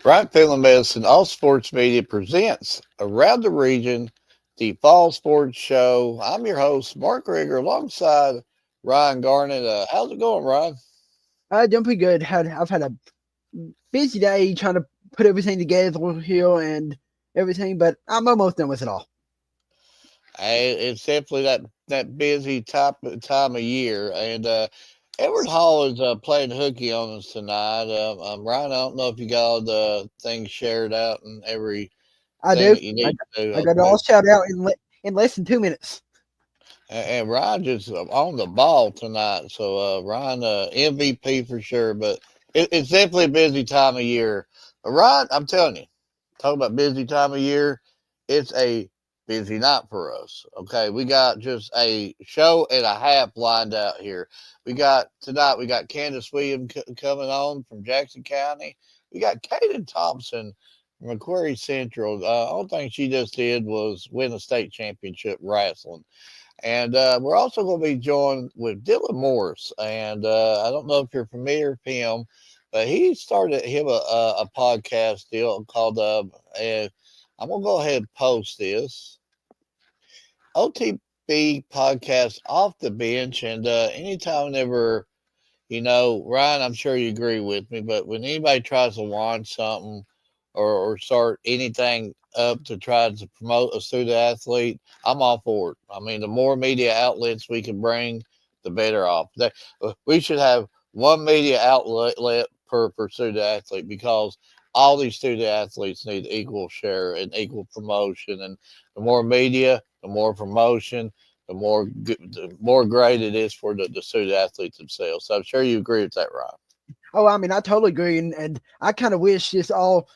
Bryant Family Medicine, All Sports Media presents Around the Region, the Fall Sports Show. I'm your host, Mark Rigger, alongside Ryan Garnett. How's it going, Ryan? Doing pretty good. I've had a busy day trying to put everything together here and everything, but I'm almost done with it all. Hey, it's definitely that busy time of year, and Edward Hall is playing hooky on us tonight. Ryan, I don't know if you got all the things shared out and everything I do. that you I, need to do. I got it all Okay. shout out in less than 2 minutes. And Ryan just on the ball tonight. So Ryan, MVP for sure. But it's definitely a busy time of year. But Ryan, I'm telling you, talk about busy time of year. It's a busy night for us. Okay, we got just a show and a half lined out here. We got tonight. We got Candace Williams coming on from Jackson County. We got Kaden Thompson from Macquarie Central. Only thing she just did was win a state championship wrestling. And we're also going to be joined with Dylan Morris. And I don't know if you're familiar with him, but he started him a podcast deal called, and I'm going to go ahead and post this OTB podcast off the bench. And anytime, whenever, Ryan, I'm sure you agree with me, but when anybody tries to launch something or start anything up to try to promote a student athlete, I'm all for it. I mean, the more media outlets we can bring, the better off. We should have one media outlet per student athlete because all these student athletes need equal share and equal promotion. And the more media, the more promotion, the more great it is for the student athletes themselves. So I'm sure you agree with that, Ryan. Oh, I mean, I totally agree, and I kind of wish all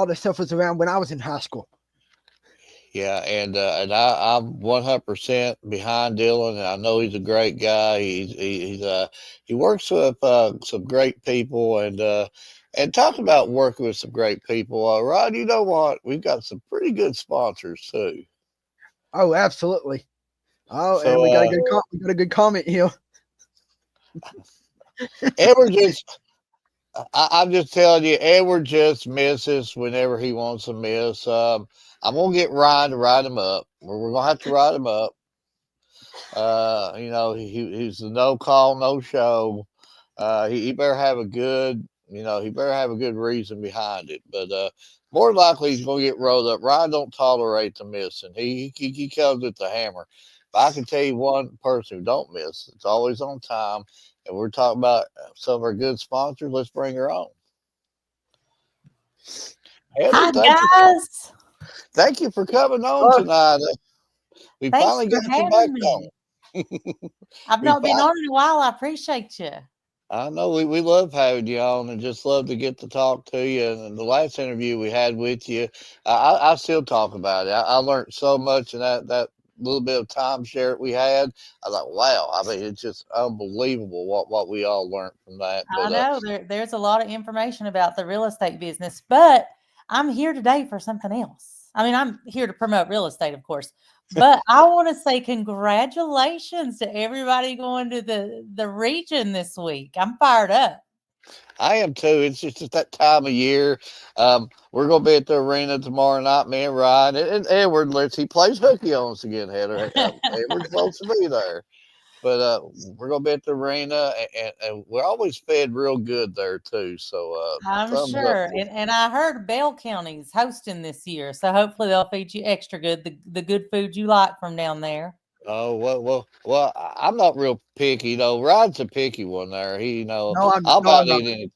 the stuff was around when I was in high school. Yeah, I'm 100% behind Dylan, and I know he's a great guy. He works with some great people, and talking about working with some great people, Rod. You know what? We've got some pretty good sponsors too. Oh, absolutely. Oh, and So we got a good comment here. Edward just, I'm just telling you, Edward just misses whenever he wants to miss. I'm gonna get Ryan to write him up. We're gonna have to write him up. He's the no call, no show. He better have a good, he better have a good reason behind it. But more likely he's going to get rolled up. Ryan don't tolerate the missing. He comes with the hammer. But I can tell you one person who don't miss. It's always on time. And we're talking about some of our good sponsors. Let's bring her on. Heather, Hi, guys. thank you for coming on Oh, tonight. We Thanks finally for got you back having on. me. I've we not been finally on in a while. I appreciate you. I know we love having you on and just love to get to talk to you. And the last interview we had with you, I still talk about it. I learned so much in that little bit of time share we had. I thought, wow, I mean, it's just unbelievable what we all learned from that. I But know there's a lot of information about the real estate business, but I'm here today for something else. I mean, I'm here to promote real estate, of course, but I want to say congratulations to everybody going to the region this week. I'm fired up. I am too. It's just that time of year. We're gonna be at the arena tomorrow night, me and Ryan and Edward. He plays hooky on us again, Heather. Edward's supposed to be there. But we're gonna be at the arena, and we're always fed real good there too. So I'm thumbs up sure. for. And I heard Bell County's hosting this year. So hopefully they'll feed you extra good, the good food you like from down there. Oh well. I'm not real picky. Rod's a picky one there. I'll no, I'm about not. eat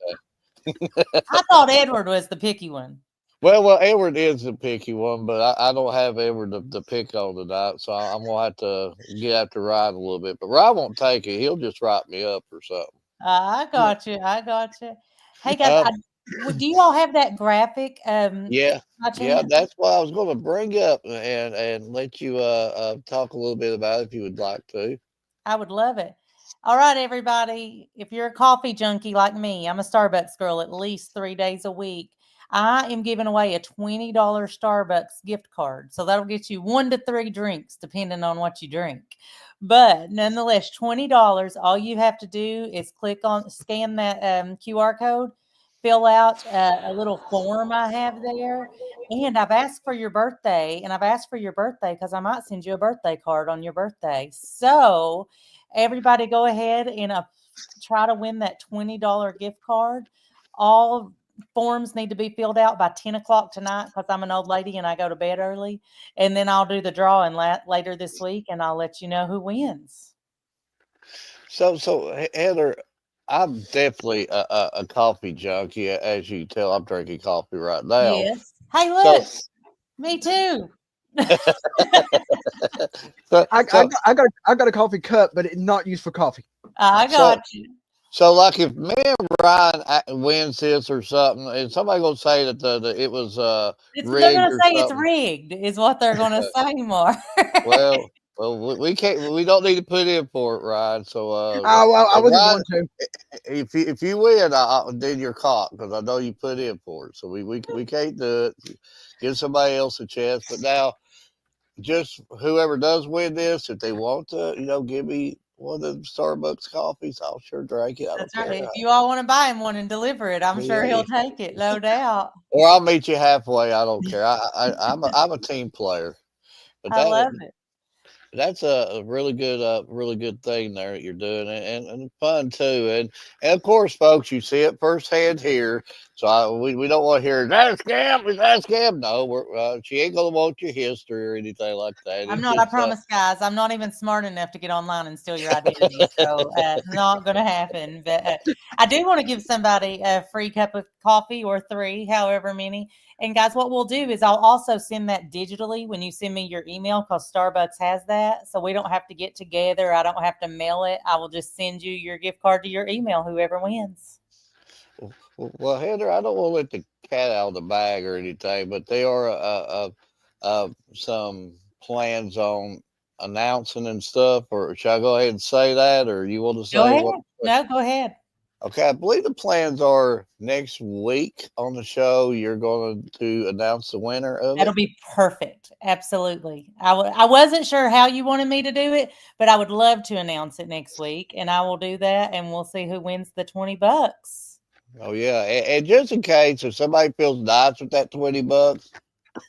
anything. I thought Edward was the picky one. Well, Edward is the picky one, but I don't have Edward to pick on tonight, so I'm gonna have to get after Rod a little bit. But Rod won't take it; he'll just write me up or something. I got you. I got you. Hey guys, Um, do you all have that graphic? yeah, By yeah, chance? that's what I was gonna bring up and let you talk a little bit about it if you would like to. I would love it. All right, everybody. If you're a coffee junkie like me, I'm a Starbucks girl at least 3 days a week. I am giving away a $20 Starbucks gift card. So that'll get you 1 to 3 drinks, depending on what you drink. But nonetheless, $20. All you have to do is scan that QR code, fill out a little form I have there. And I've asked for your birthday, and I've asked for your birthday because I might send you a birthday card on your birthday. So everybody go ahead and try to win that $20 gift card. All forms need to be filled out by 10 o'clock tonight because I'm an old lady and I go to bed early. And then I'll do the drawing later this week and I'll let you know who wins. So Heather, I'm definitely a coffee junkie. As you can tell, I'm drinking coffee right now. Yes. Hey, So, look, me too. so, I so, I got a coffee cup, but it's not used for coffee. I so, got you. so, like, if me and Ryan wins this or something, and somebody gonna say that it was They're rigged gonna or say it's something. rigged, is what they're gonna say more. Well, we can't. We don't need to put in for it, Ryan. So, I if wasn't Ryan, going to. if you win, then you're caught because I know you put in for it. So we can't do it. Give somebody else a chance. But now, just whoever does win this, if they want to, give me one of them Starbucks coffees, I'll sure drink it. I don't That's care. right. If you all want to buy him one and deliver it, I'm sure Yeah. he'll take it, no doubt. Or I'll meet you halfway. I don't care. I'm a team player. But I love it. that's a really good thing there that you're doing, and fun too. And of course, folks, you see it firsthand here. So we don't want to hear that scam. Is that scam? No, she ain't gonna want your history or anything like that. I'm It's not, I just promise, guys. I'm not even smart enough to get online and steal your identity. So, not going to happen. But I do want to give somebody a free cup of coffee or three, however many. And, guys, what we'll do is I'll also send that digitally when you send me your email because Starbucks has that. So we don't have to get together. I don't have to mail it. I will just send you your gift card to your email, whoever wins. well, Heather, I don't want to let the cat out of the bag or anything, but there are some plans on announcing and stuff. Or should I go ahead and say that, or you want to Go say ahead. what? No, go ahead. Okay, I believe the plans are next week on the show. You're going to announce the winner of That'll it. be perfect. Absolutely. I wasn't sure how you wanted me to do it, but I would love to announce it next week, and I will do that, and we'll see who wins the $20. Oh yeah, and just in case if somebody feels nice with that $20,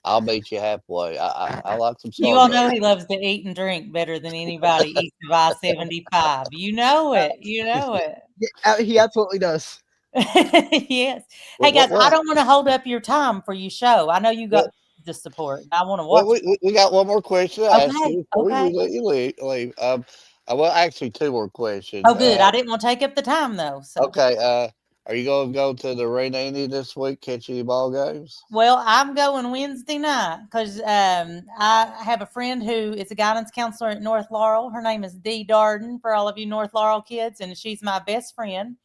I'll meet you halfway. I like some You all know Starbucks. he loves to eat and drink better than anybody east of I-75. You know it. You know it. Yeah, he absolutely does. Yes. Hey, guys, I don't want to hold up your time for your show. I know you got well, the support. I want to well, watch it. we got one more question to ask Okay. you before we Okay. let you leave. Well, actually, two more questions. Oh, good. I didn't want to take up the time, though. So. Okay. Are you going to go to the arena any this week? Catch any ball games? Well, I'm going Wednesday night because I have a friend who is a guidance counselor at North Laurel. Her name is Dee Darden for all of you North Laurel kids, and she's my best friend.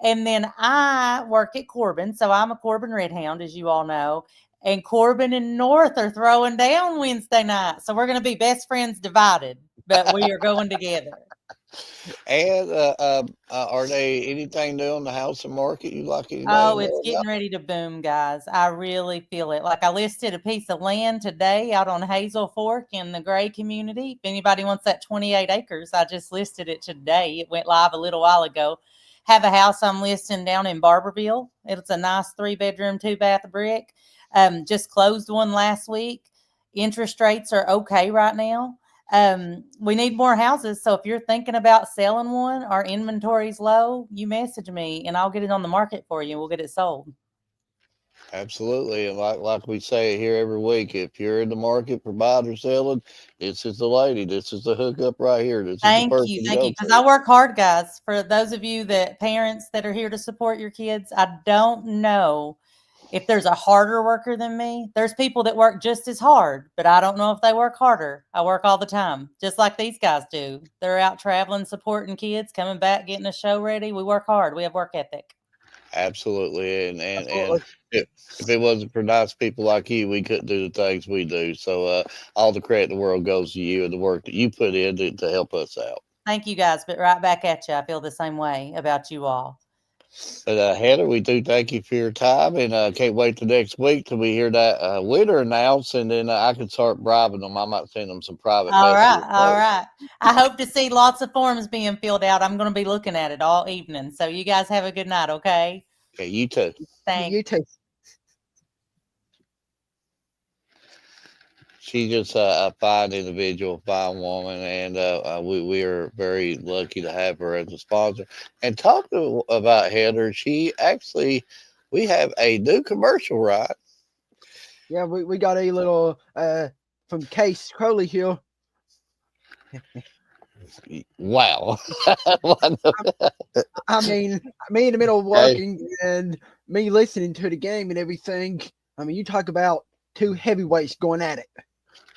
And then I work at Corbin, so I'm a Corbin Red Hound, as you all know. And Corbin and North are throwing down Wednesday night, so we're going to be best friends divided, but we are going together. And are they anything new on the housing market you like anybody Oh, to it's know getting about? ready to boom, guys. I really feel it. Like I listed a piece of land today out on Hazel Fork in the Gray community. If anybody wants that 28 acres, I just listed it today. It went live a little while ago. Have a house I'm listing down in Barberville. It's a nice 3-bedroom, 2-bath brick. Just closed one last week. Interest rates are okay right now. We need more houses. So if you're thinking about selling one, our inventory's low, you message me and I'll get it on the market for you and we'll get it sold. Absolutely, and like we say here every week, if you're in the market for buying or selling, this is the lady. This is the hookup right here. This is the Thank person you. to Thank go you. Because I to. work hard, guys. For those of you that parents that are here to support your kids, I don't know if there's a harder worker than me. There's people that work just as hard, but I don't know if they work harder. I work all the time, just like these guys do. They're out traveling, supporting kids, coming back, getting a show ready. We work hard. We have work ethic. Absolutely, and Absolutely. if it wasn't for nice people like you, we couldn't do the things we do. So all the credit in the world goes to you and the work that you put in to help us out. Thank you, guys. But right back at you. I feel the same way about you all. But Heather, we do thank you for your time, and can't wait till next week till we hear that winner announced, and then I can start bribing them. I might send them some private All right. messages. All right. I hope to see lots of forms being filled out. I'm going to be looking at it all evening. So you guys have a good night, okay? Okay, you too. Thanks. You too. She's just a fine individual, fine woman, and we are very lucky to have her as a sponsor. And talking about Heather, she actually we have a new commercial, right? Yeah, we got a little from Case Crowley here. Wow. What I mean, me in the middle of Hey, working and me listening to the game and everything. I mean, you talk about two heavyweights going at it.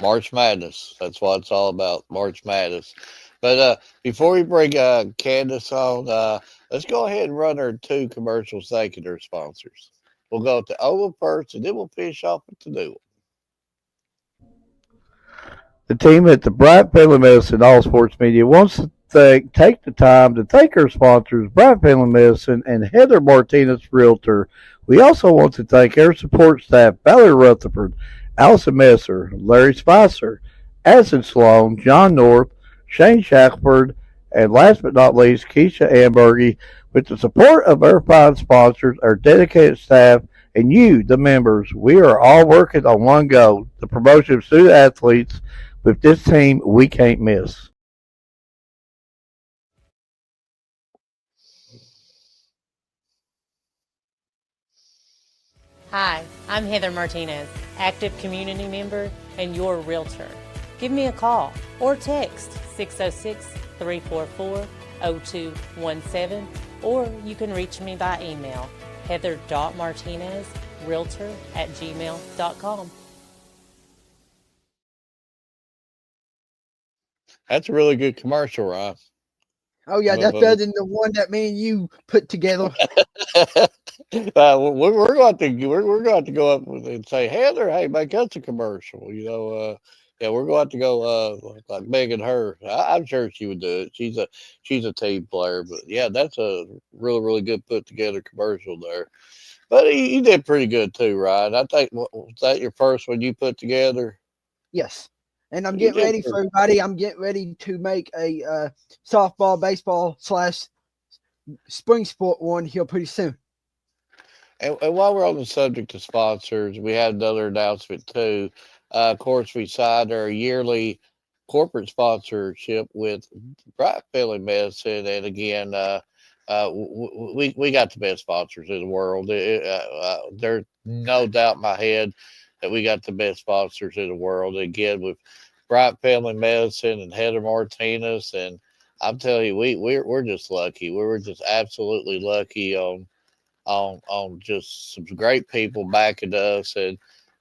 March Madness. That's what it's all about, March Madness. But before we bring Candace on, let's go ahead and run our two commercials thanking our sponsors. We'll go to Oval first, and then we'll finish off with the new one. The team at the Bryant Family Medicine All Sports Media wants to take the time to thank our sponsors, Bryant Family Medicine and Heather Martinez Realtor. We also want to thank our support staff, Valerie Rutherford, Allison Messer, Larry Spicer, Addison Sloan, John North, Shane Shackford, and last but not least, Keisha Ambergy. With the support of our fine sponsors, our dedicated staff, and you, the members, we are all working on one goal, the promotion of student athletes. With this team, we can't miss. Hi, I'm Heather Martinez, active community member and your realtor. Give me a call or text 606 344 0217, or you can reach me by email heather.martinezrealtor@gmail.com. That's a really good commercial, Ron. Oh yeah, that's better than the one that me and you put together. We're going to go up and say, Heather, hey, make us a commercial. Yeah, we're going to go like begging her. I'm sure she would do it. She's a team player, but yeah, that's a really good put together commercial there. But you did pretty good too, Ryan. I think was that your first one you put together? Yes. And I'm You getting did ready pretty. for everybody. I'm getting ready to make a softball, baseball / spring sport one here pretty soon. And while we're on the subject of sponsors, we had another announcement too. Of course, we signed our yearly corporate sponsorship with Bright Family Medicine, and again, we got the best sponsors in the world. There's no doubt in my head that we got the best sponsors in the world. Again, with Bright Family Medicine and Heather Martinez, and I'm telling you, we're just lucky. We were just absolutely lucky on just some great people backing us, and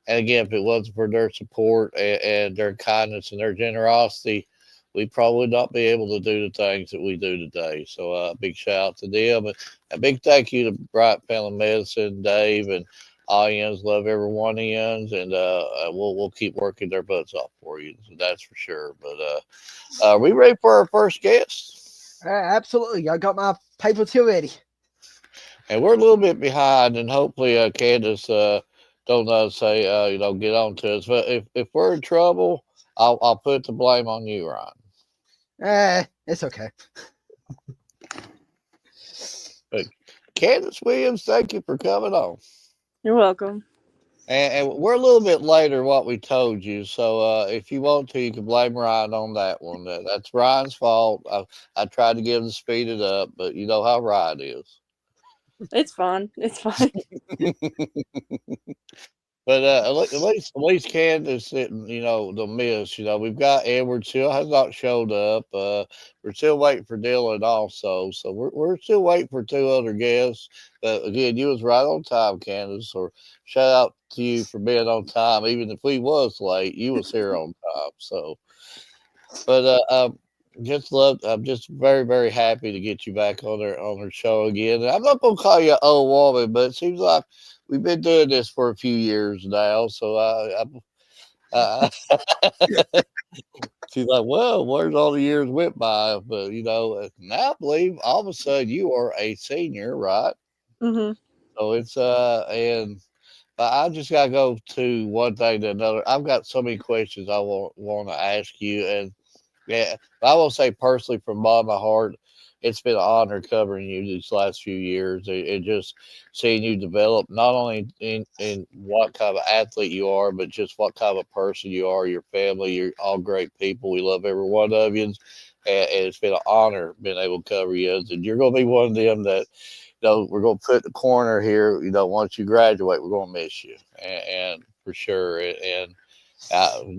again, if it wasn't for their support and their kindness and their generosity, we probably would not be able to do the things that we do today. So big shout out to them, and a big thank you to Bright Family Medicine, Dave, and all yins. Love every one of yins, and we'll keep working their butts off for you. So that's for sure. But are we ready for our first guest? Absolutely. I got my papers here ready. And we're a little bit behind, and hopefully Candace don't say get on to us. But if we're in trouble, I'll put the blame on you, Ron. It's okay. But Candace Williams, thank you for coming on. You're welcome. And we're a little bit later what we told you, so if you want to, you can blame Ryan on that one. That's Ryan's fault. I tried to get him to speed it up, but you know how Ryan is. It's fun. It's fun. But at least Candace didn't, the miss. We've got Edward still has not showed up. We're still waiting for Dylan also. So we're still waiting for two other guests. But again, you was right on time, Candace. Or shout out to you for being on time. Even if we was late, you was here on time. So, but I'm just very happy to get you back on our show again. And I'm not gonna call you an old woman, but it seems like we've been doing this for a few years now. So she's like, well, where's all the years went by? But now I believe all of a sudden you are a senior, right? Mhm. So it's and but I just gotta go to one thing to another. I've got so many questions I want to ask you, and yeah, I will say personally from bottom of my heart, it's been an honor covering you these last few years. And just seeing you develop not only in what kind of athlete you are, but just what kind of person you are. Your family, you're all great people. We love every one of you. And it's been an honor being able to cover you. And you're going to be one of them that, we're going to put in the corner here. Once you graduate, we're going to miss you, and for sure. And I'm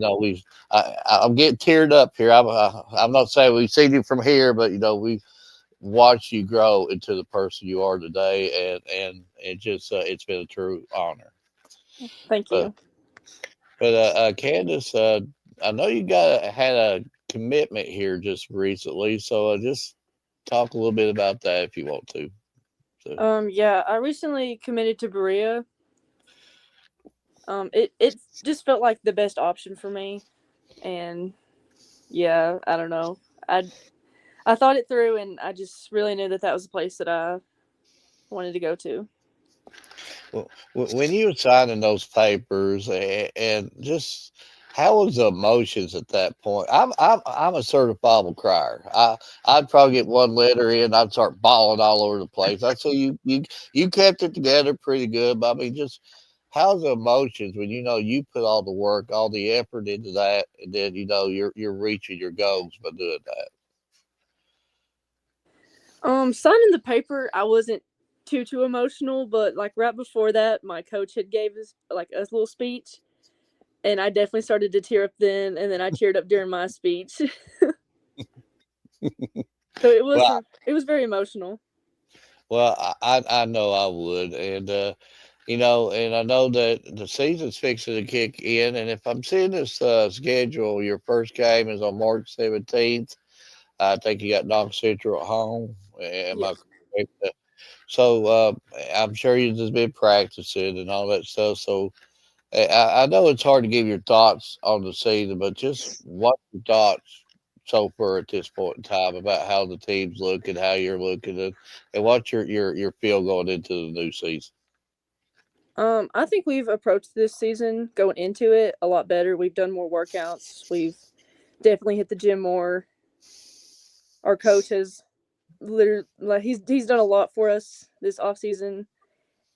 getting teared up here. I'm not saying we've seen you from here, but we watched you grow into the person you are today, and it just it's been a true honor. Thank But you. Candace, I know you had a commitment here just recently, so just talk a little bit about that if you want to. So. Yeah, I recently committed to Berea. It just felt like the best option for me, and yeah, I don't know. I thought it through, and I just really knew that that was a place that I wanted to go to. Well, when you were signing those papers, and just how was the emotions at that point? I'm a certifiable crier. I'd probably get one letter in, I'd start bawling all over the place. I saw you kept it together pretty good. But I mean, just how's the emotions when you put all the work, all the effort into that, and then you're reaching your goals by doing that. Signing the paper, I wasn't too emotional, but like right before that, my coach had gave us like a little speech, and I definitely started to tear up then, and then I teared up during my speech. So Well, it was very emotional. Well, I know I would, and and I know that the season's fixing to kick in, and if I'm seeing this schedule, your first game is on March 17th. I think you got Knox Central at home. Am I Yes. correct? So I'm sure you've just been practicing and all that stuff. So I know it's hard to give your thoughts on the season, but just what your thoughts so far at this point in time about how the team's looking, how you're looking, and what's your feel going into the new season. I think we've approached this season going into it a lot better. We've done more workouts. We've definitely hit the gym more. Our coach has literally like he's done a lot for us this off season,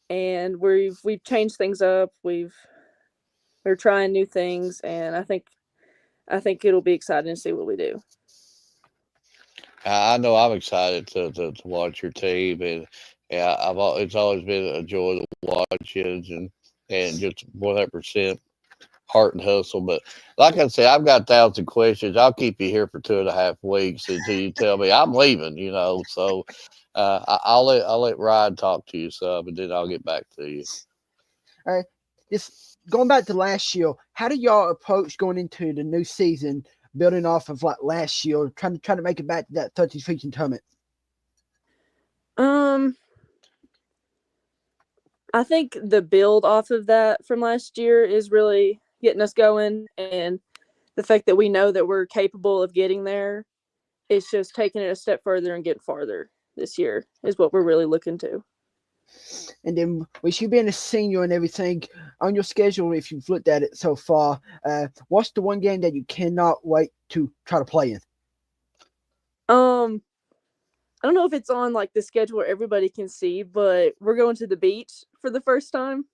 and we've changed things up. We're trying new things, and I think it'll be exciting to see what we do. I know I'm excited to watch your team, and yeah, it's always been a joy to watch you, and just 100% heart and hustle. But like I said, I've got 1,000 questions. I'll keep you here for 2.5 weeks until you tell me I'm leaving. So I'll let Ryan talk to you some, and then I'll get back to you. All right, just going back to last year, how do y'all approach going into the new season, building off of like last year, trying to make it back to that 30 feature tournament? Um, I think the build off of that from last year is really getting us going, and the fact that we know that we're capable of getting there. It's just taking it a step further and getting farther this year is what we're really looking to. And then with you being a senior and everything on your schedule, if you've looked at it so far, what's the one game that you cannot wait to try to play in? I don't know if it's on like the schedule where everybody can see, but we're going to the beach for the first time,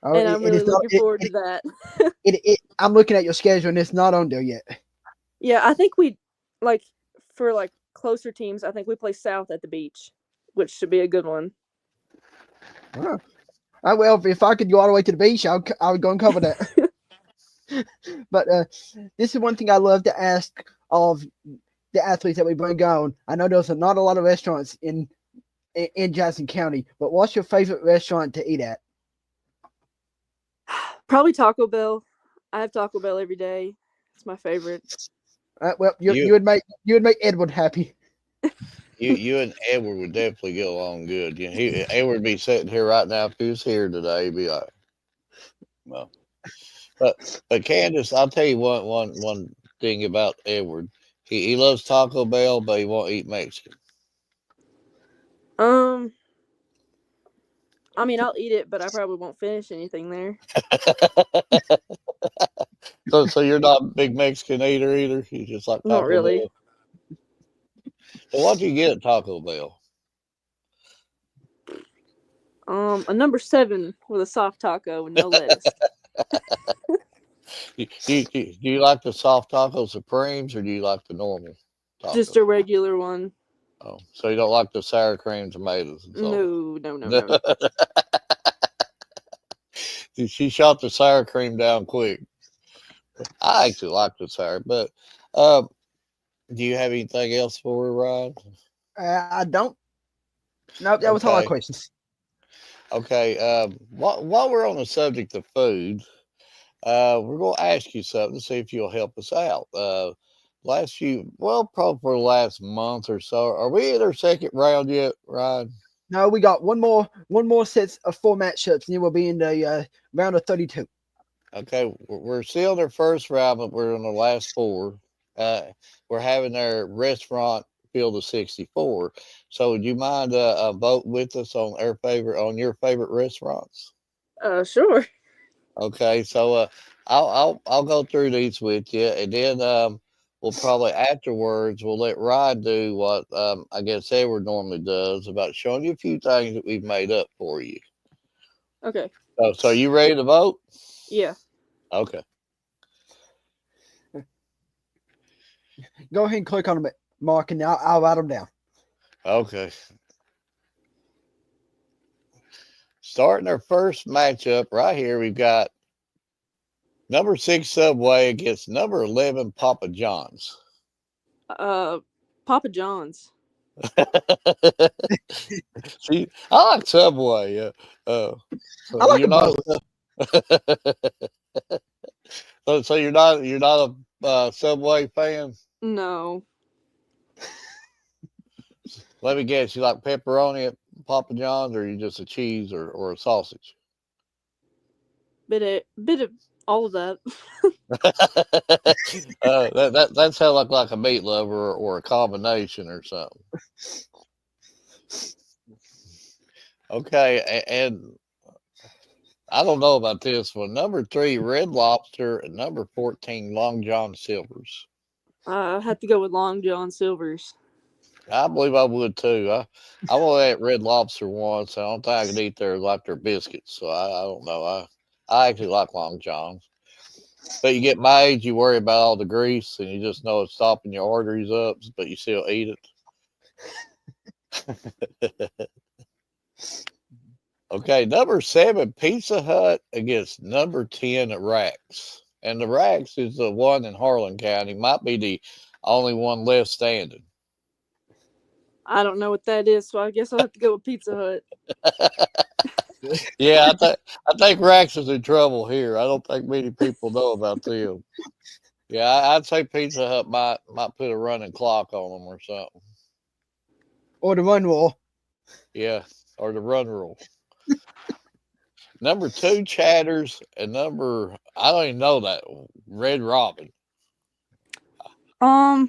Oh, and I'm it really is not. looking forward to that. I'm looking at your schedule and it's not on there yet. Yeah, I think we like for like closer teams. I think we play South at the beach, which should be a good one. Wow. Well, if I could go all the way to the beach, I would go and cover that. But this is one thing I love to ask of the athletes that we bring on. I know there's not a lot of restaurants in Jackson County, but what's your favorite restaurant to eat at? Probably Taco Bell. I have Taco Bell every day. It's my favorite. Well, you You would make Edward happy. you and Edward would definitely get along good. Edward would be sitting here right now if he was here today. He'd be like, well, but Candace, I'll tell you one thing about Edward. He loves Taco Bell, but he won't eat Mexican. Um, I mean, I'll eat it, but I probably won't finish anything there. So you're not a big Mexican eater either. You just like Not Taco really. Bell. So what do you get at Taco Bell? A number 7 with a soft taco and no lettuce. Do you like the soft taco supremes or do you like the normal Just taco? a regular one. Oh, so you don't like the sour cream tomatoes and sauce? No. She shot the sour cream down quick. I actually like the sour, but uh, do you have anything else for her, Ryan? I don't. Nope, that was all my Okay, questions. okay. While we're on the subject of food, we're going to ask you something to see if you'll help us out. Probably for the last month or so. Are we in our second round yet, Ryan? No, we got one more sets of 4 matchups, and then we'll be in the round of 32. Okay, we're still in our first round, but we're in the last 4. We're having our restaurant field of 64. So, would you mind voting with us on your favorite restaurants? Sure. Okay, so I'll go through these with you, and then we'll probably afterwards we'll let Rod do what I guess Edward normally does about showing you a few things that we've made up for you. Okay. So you ready to vote? Yeah. Okay. Go ahead and click on them, Mark, and I'll write them down. Okay. Starting our first matchup right here, we've got number 6 Subway against number 11 Papa John's. Papa John's. See, I like Subway. I like them both. So you're not a Subway fan? No. Let me guess, you like pepperoni at Papa John's, or you just a cheese or a sausage? Bit of all of that. That sounds like a meat lover or a combination or something. Okay, and I don't know about this one. Number 3, Red Lobster, and number 14, Long John Silver's. I have to go with Long John Silver's. I believe I would too. I only ate Red Lobster once. I don't think I could eat their biscuits. So I don't know. I actually like Long Johns. But you get my age, you worry about all the grease, and you just know it's stopping your arteries up, but you still eat it. Okay, number 7, Pizza Hut against number 10, Racks. And the Racks is the one in Harlan County. Might be the only one left standing. I don't know what that is, so I guess I'll have to go with Pizza Hut. Yeah, I think Rax is in trouble here. I don't think many people know about them. Yeah, I'd say Pizza Hut might put a running clock on them or something. Or the run rule. Yeah, or the run rule. Number 2, Chatters, and I don't even know that, Red Robin. I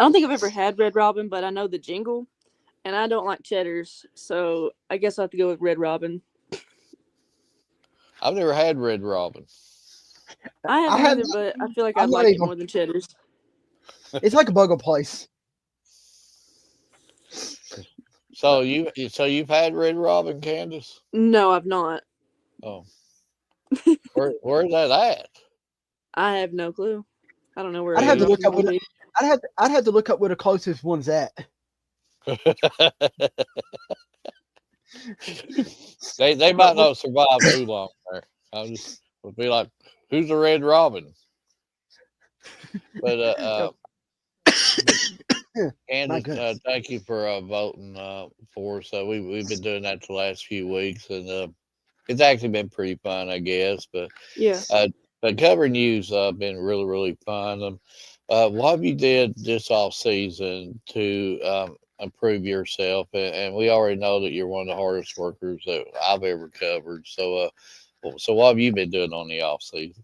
don't think I've ever had Red Robin, but I know the jingle, and I don't like cheddars, so I guess I have to go with Red Robin. I've never had Red Robin. I haven't either, but I feel like I'd like it more than cheddars. It's like a burger place. So you've had Red Robin, Candace? No, I've not. Oh, where's that at? I have no clue. I don't know where. I'd have to Red look up Robin would be. I'd have to look up where the closest one's at. They might not survive too long there. I'll just be like, who's the Red Robin? But Candace, thank you for voting for us. We've been doing that the last few weeks, and it's actually been pretty fun, I guess. But Yeah. But covering you's been really, really fun. What have you did this off season to improve yourself? And we already know that you're one of the hardest workers that I've ever covered. So what have you been doing on the off season?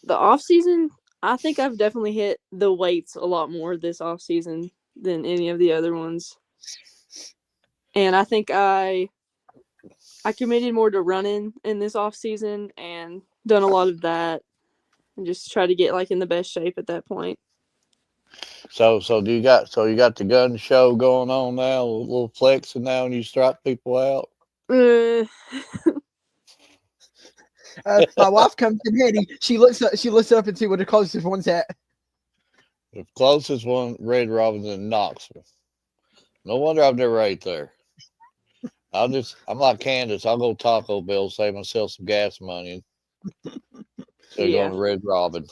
The off season, I think I've definitely hit the weights a lot more this off season than any of the other ones. And I think I committed more to running in this off season and done a lot of that and just try to get in the best shape at that point. So you got the gun show going on now, a little flexing now, and you strike people out. Uh, My wife comes in handy. She looks up and see what the closest one's at. The closest one, Red Robin, in Knoxville. No wonder I've never ate there. I'm like Candace. I'll go Taco Bell, save myself some gas money. So yeah. going to Red Robin.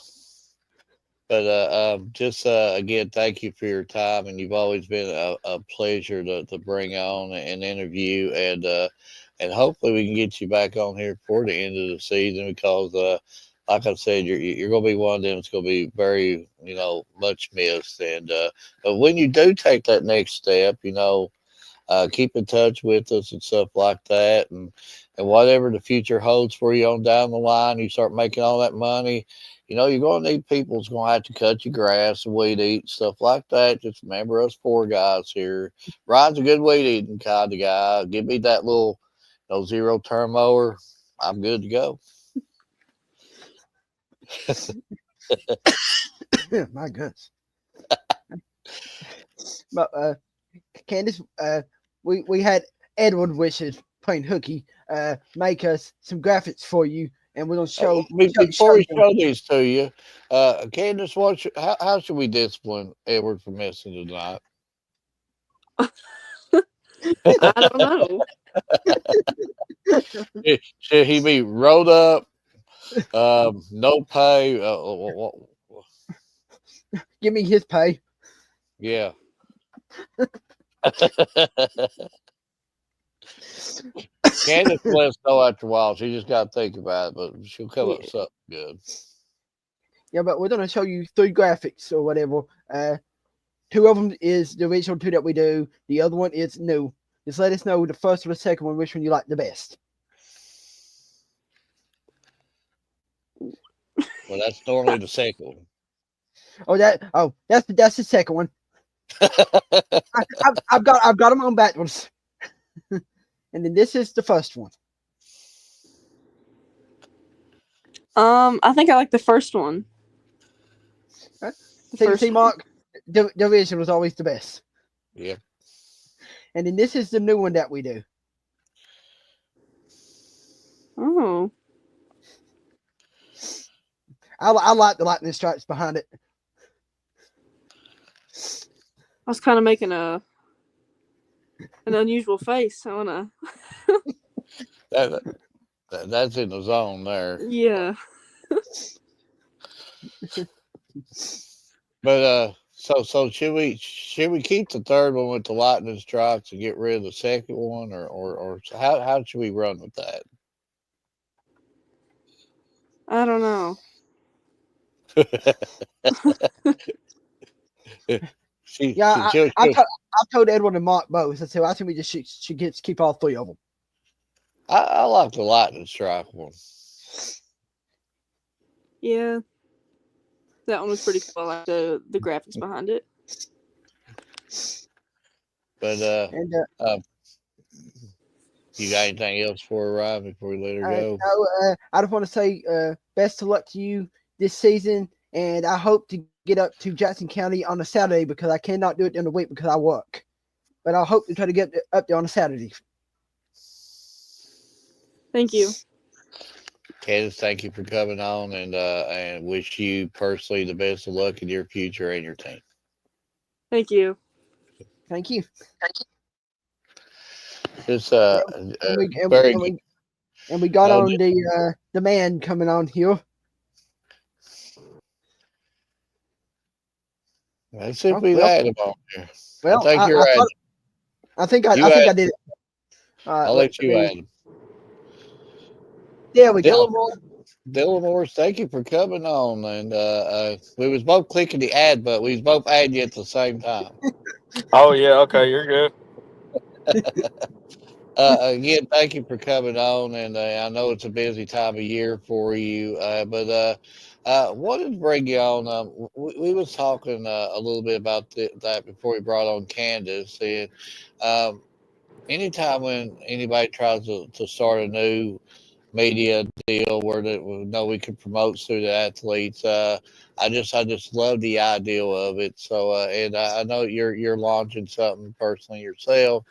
But just again, thank you for your time, and you've always been a pleasure to bring on and interview, and hopefully we can get you back on here before the end of the season because, like I said, you're going to be one of them that's going to be very much missed, and but when you do take that next step, keep in touch with us and stuff like that, and whatever the future holds for you on down the line, you start making all that money. You're going to need people that's going to have to cut your grass and weed eat, stuff like that. Just remember us poor guys here. Ryan's a good weed eating kind of guy. Give me that little zero turn mower. I'm good to go. My goodness. But Candace, we had Edward Wishes playing hooky make us some graphics for you, and we're gonna show. Before we show these to you, Candace, how should we discipline Edward for missing tonight? I don't know. Should he be rolled up? No pay. Give me his pay. Yeah. Candace will know after a while. She just got to think about it, but she'll come up with something good. Yeah, but we're gonna show you 3 graphics or whatever. 2 of them is the original 2 that we do. The other one is new. Just let us know the first or the second one, which one you like the best. Well, that's normally the second one. That's the second one. I've got them on backwards. And then this is the first one. I think I like the first one. See, Mark, the original was always the best. Yeah. And then this is the new one that we do. Oh. I like the lightning stripes behind it. I was kind of making an unusual face. I wanna. That's in the zone there. Yeah. But so should we keep the third one with the lightning strikes and get rid of the second one, or how should we run with that? I don't know. I've told Edward and Mark both. So I think we just should keep all 3 of them. I like the lightning strike one. Yeah. That one was pretty cool. I like the graphics behind it. But you got anything else for her, Ryan, before we let her go? No, I just want to say best of luck to you this season, and I hope to get up to Jackson County on a Saturday because I cannot do it during the week because I work. But I hope to try to get up there on a Saturday. Thank you. Candace, thank you for coming on, and wish you personally the best of luck in your future and your team. Thank you. Thank you. Just and we got on the man coming on here. Let's see if we had him on here. Well, I think I did it. I'll let you add him. There we go. Dylan Morris, thank you for coming on. And we was both clicking the ad button. We was both adding you at the same time. Oh, yeah. Okay, you're good. Again, thank you for coming on. And I know it's a busy time of year for you. But wanted to bring you on. We was talking a little bit about that before we brought on Candace. And anytime when anybody tries to start a new media deal where we know we can promote student athletes. I just love the idea of it. So, and I know you're launching something personally yourself.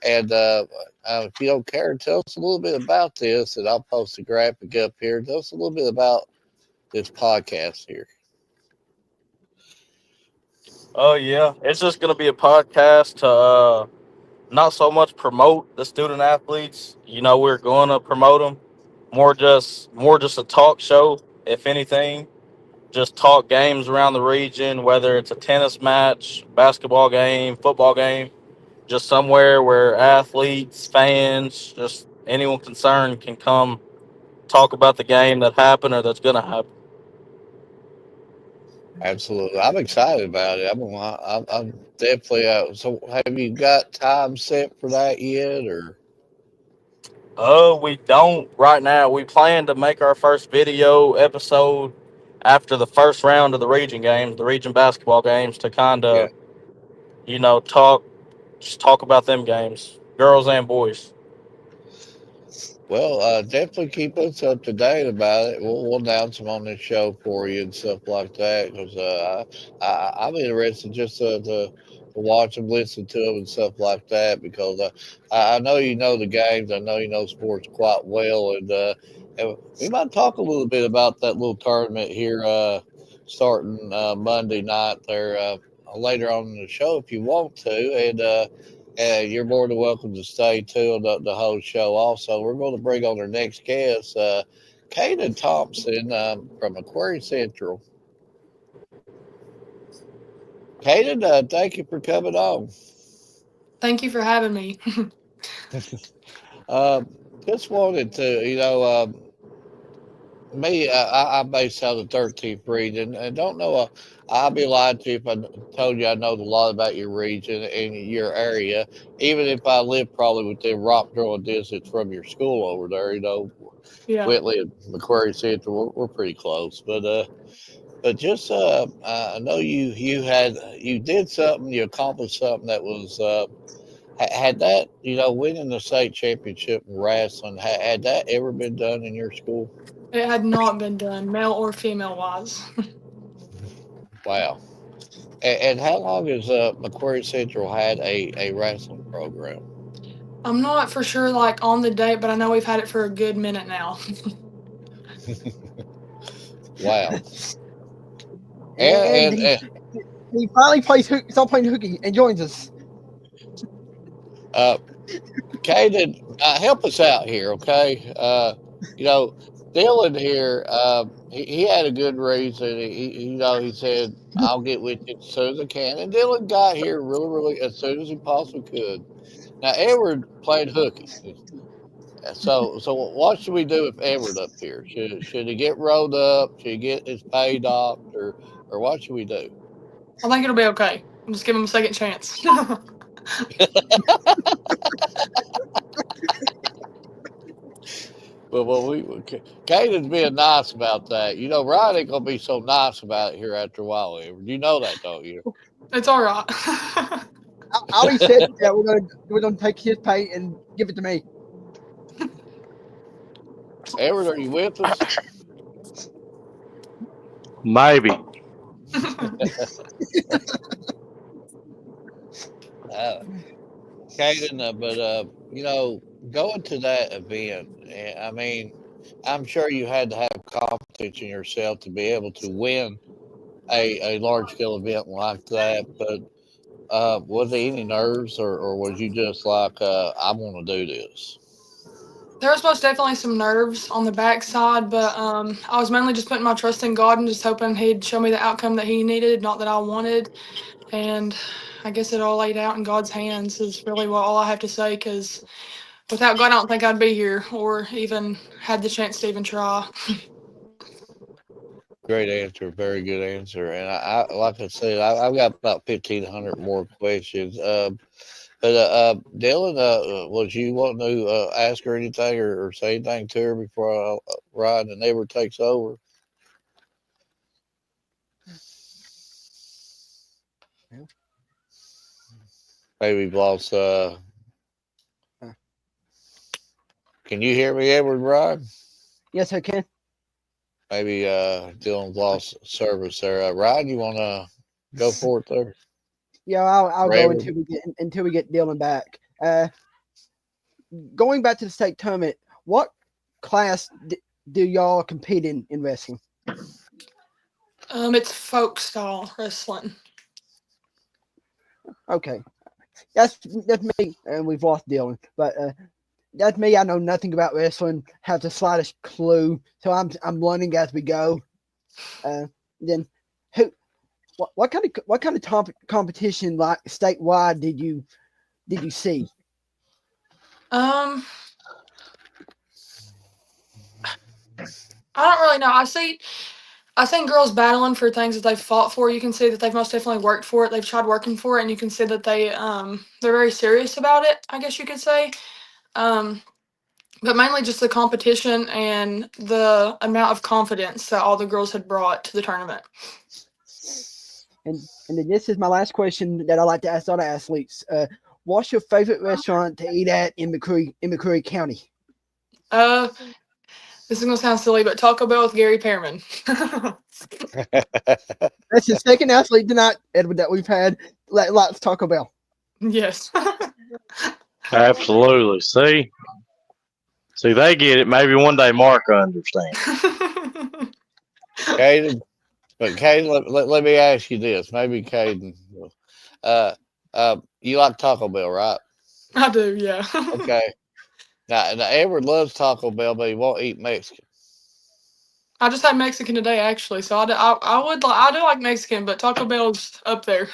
And if you don't care, tell us a little bit about this, and I'll post a graphic up here. Tell us a little bit about this podcast here. Oh yeah, it's just gonna be a podcast to not so much promote the student athletes. We're going to promote them more just a talk show. If anything, just talk games around the region, whether it's a tennis match, basketball game, football game, just somewhere where athletes, fans, just anyone concerned can come talk about the game that happened or that's gonna happen. Absolutely, I'm excited about it. I'm definitely. So, have you got time set for that yet, or? We don't right now. We plan to make our first video episode after the first round of the region games, the region basketball games, to kind Yeah. of, just talk about them games, girls and boys. Well, definitely keep us up to date about it. We'll announce them on this show for you and stuff like that. Because I'm interested just to watch them, listen to them, and stuff like that. Because I know you know the games. I know you know sports quite well, and we might talk a little bit about that little tournament here starting Monday night there later on in the show if you want to, and you're more than welcome to stay tuned the whole show. Also, we're going to bring on our next guest, Kaden Thompson from Aquarium Central. Kaden, thank you for coming on. Thank you for having me. Uh, just wanted to, me, I'm based out of the 13th region, and don't know. I'd be lying to you if I told you I know a lot about your region and your area, even if I live probably within rock throwing distance from your school over there. Yeah. Whitley and Macquarie Central, we're pretty close. But just I know you did something, you accomplished something that was had that winning the state championship in wrestling. Had that ever been done in your school? It had not been done, male or female wise. Wow. And how long has Macquarie Central had a wrestling program? I'm not for sure like on the date, but I know we've had it for a good minute now. Wow. And And, he, he finally stop playing hooky and joins us. uh, Caden, help us out here, okay? You know, Dylan here, he had a good reason. He said, I'll get with you as soon as I can. And Dylan got here really, really as soon as he possibly could. Now, Edward played hooky. So what should we do with Edward up here? Should he get rolled up? Should he get his pay docked? Or what should we do? I think it'll be okay. I'll just give him a second chance. Well, Caden's being nice about that. Ryan ain't gonna be so nice about it here after a while. Edward. You know that, don't you? It's all right. Ali said that we're gonna take his pay and give it to me. Edward, are you with us? Maybe. Uh, Caden, but going to that event, I mean, I'm sure you had to have confidence in yourself to be able to win a large scale event like that. But was there any nerves, or was you just like, I want to do this? There was most definitely some nerves on the backside, but I was mainly just putting my trust in God and just hoping He'd show me the outcome that He needed, not that I wanted. And I guess it all laid out in God's hands is really all I have to say, because without God, I don't think I'd be here or even had the chance to even try. Great answer, very good answer. And I like I said, I've got about 1,500 more questions. But Dylan, was you wanting to ask her anything or say anything to her before Ryan and Ever takes over? Maybe we've lost. Can you hear me, Edward Rod? Yes, I can. Maybe Dylan's lost service there. Rod, you want to go for it there? Yeah, I'll go Forever. until we get Dylan back. Going back to the state tournament, what class do y'all compete in wrestling? It's folk style wrestling. Okay, that's me, and we've lost Dylan. But that's me. I know nothing about wrestling, have the slightest clue, so I'm learning as we go. Then who? What kind of competition like statewide did you see? I don't really know. I seen girls battling for things that they've fought for. You can see that they've most definitely worked for it. They've tried working for it, and you can see that they're very serious about it, I guess you could say. But mainly just the competition and the amount of confidence that all the girls had brought to the tournament. And then this is my last question that I like to ask all the athletes. What's your favorite restaurant to eat at in McCreary County? This is gonna sound silly, but Taco Bell with Gary Pearman. That's the second athlete tonight, Edward, that we've had. Let's Taco Bell. Yes. Absolutely. See, they get it. Maybe one day Mark will understand. Caden, but Caden, let me ask you this. Maybe Caden, you like Taco Bell, right? I do, yeah. Okay. Now Edward loves Taco Bell, but he won't eat Mexican. I just had Mexican today, actually, so I do like Mexican, but Taco Bell's up there.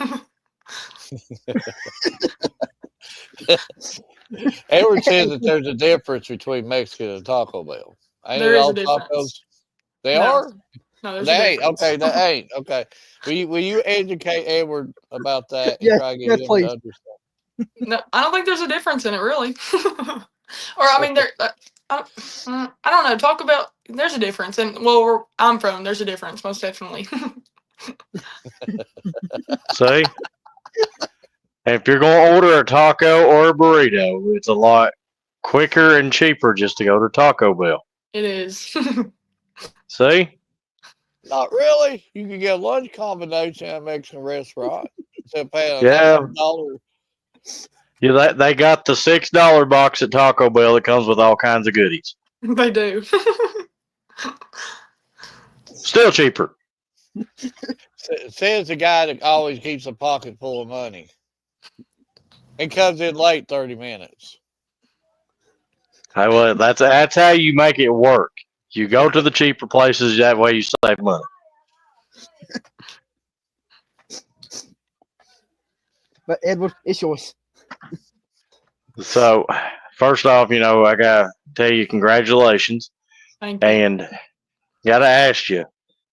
Edward says that there's a difference between Mexican and Taco Bell. Ain't There it is all a difference. tacos? They No. are? No, there's They a ain't. difference. Okay, they ain't. Okay. Will you educate Edward about that and Yes, try to get yes, him please. to understand? No, I don't think there's a difference in it, really. Or I mean, I don't know. Taco Bell, there's a difference, and well, where I'm from, there's a difference, most definitely. See, if you're going to order a taco or a burrito, it's a lot quicker and cheaper just to go to Taco Bell. It is. See? Not really. You can get a lunch combination at a Mexican restaurant instead of paying Yeah. $9. Yeah, they got the $6 box at Taco Bell that comes with all kinds of goodies. They do. Still cheaper. Says the guy that always keeps a pocket full of money and comes in late 30 minutes. Hey, well, that's how you make it work. You go to the cheaper places, that way you save money. But Edward, it's yours. So, first off, I got to tell you congratulations. Thank you. And got to ask you,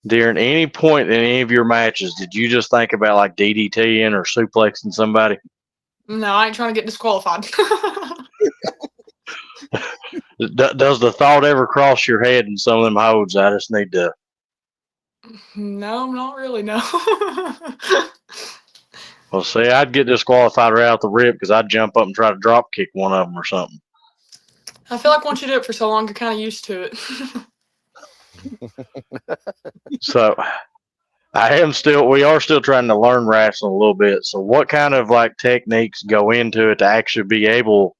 during any point in any of your matches, did you just think about like DDTing or suplexing somebody? No, I ain't trying to get disqualified. Does the thought ever cross your head in some of them holds? I just need to. No, not really, no. Well, see, I'd get disqualified right out the rip because I'd jump up and try to drop kick one of them or something. I feel like once you do it for so long, you're kind of used to it. So, we are still trying to learn wrestling a little bit. So, what kind of like techniques go into it to actually be able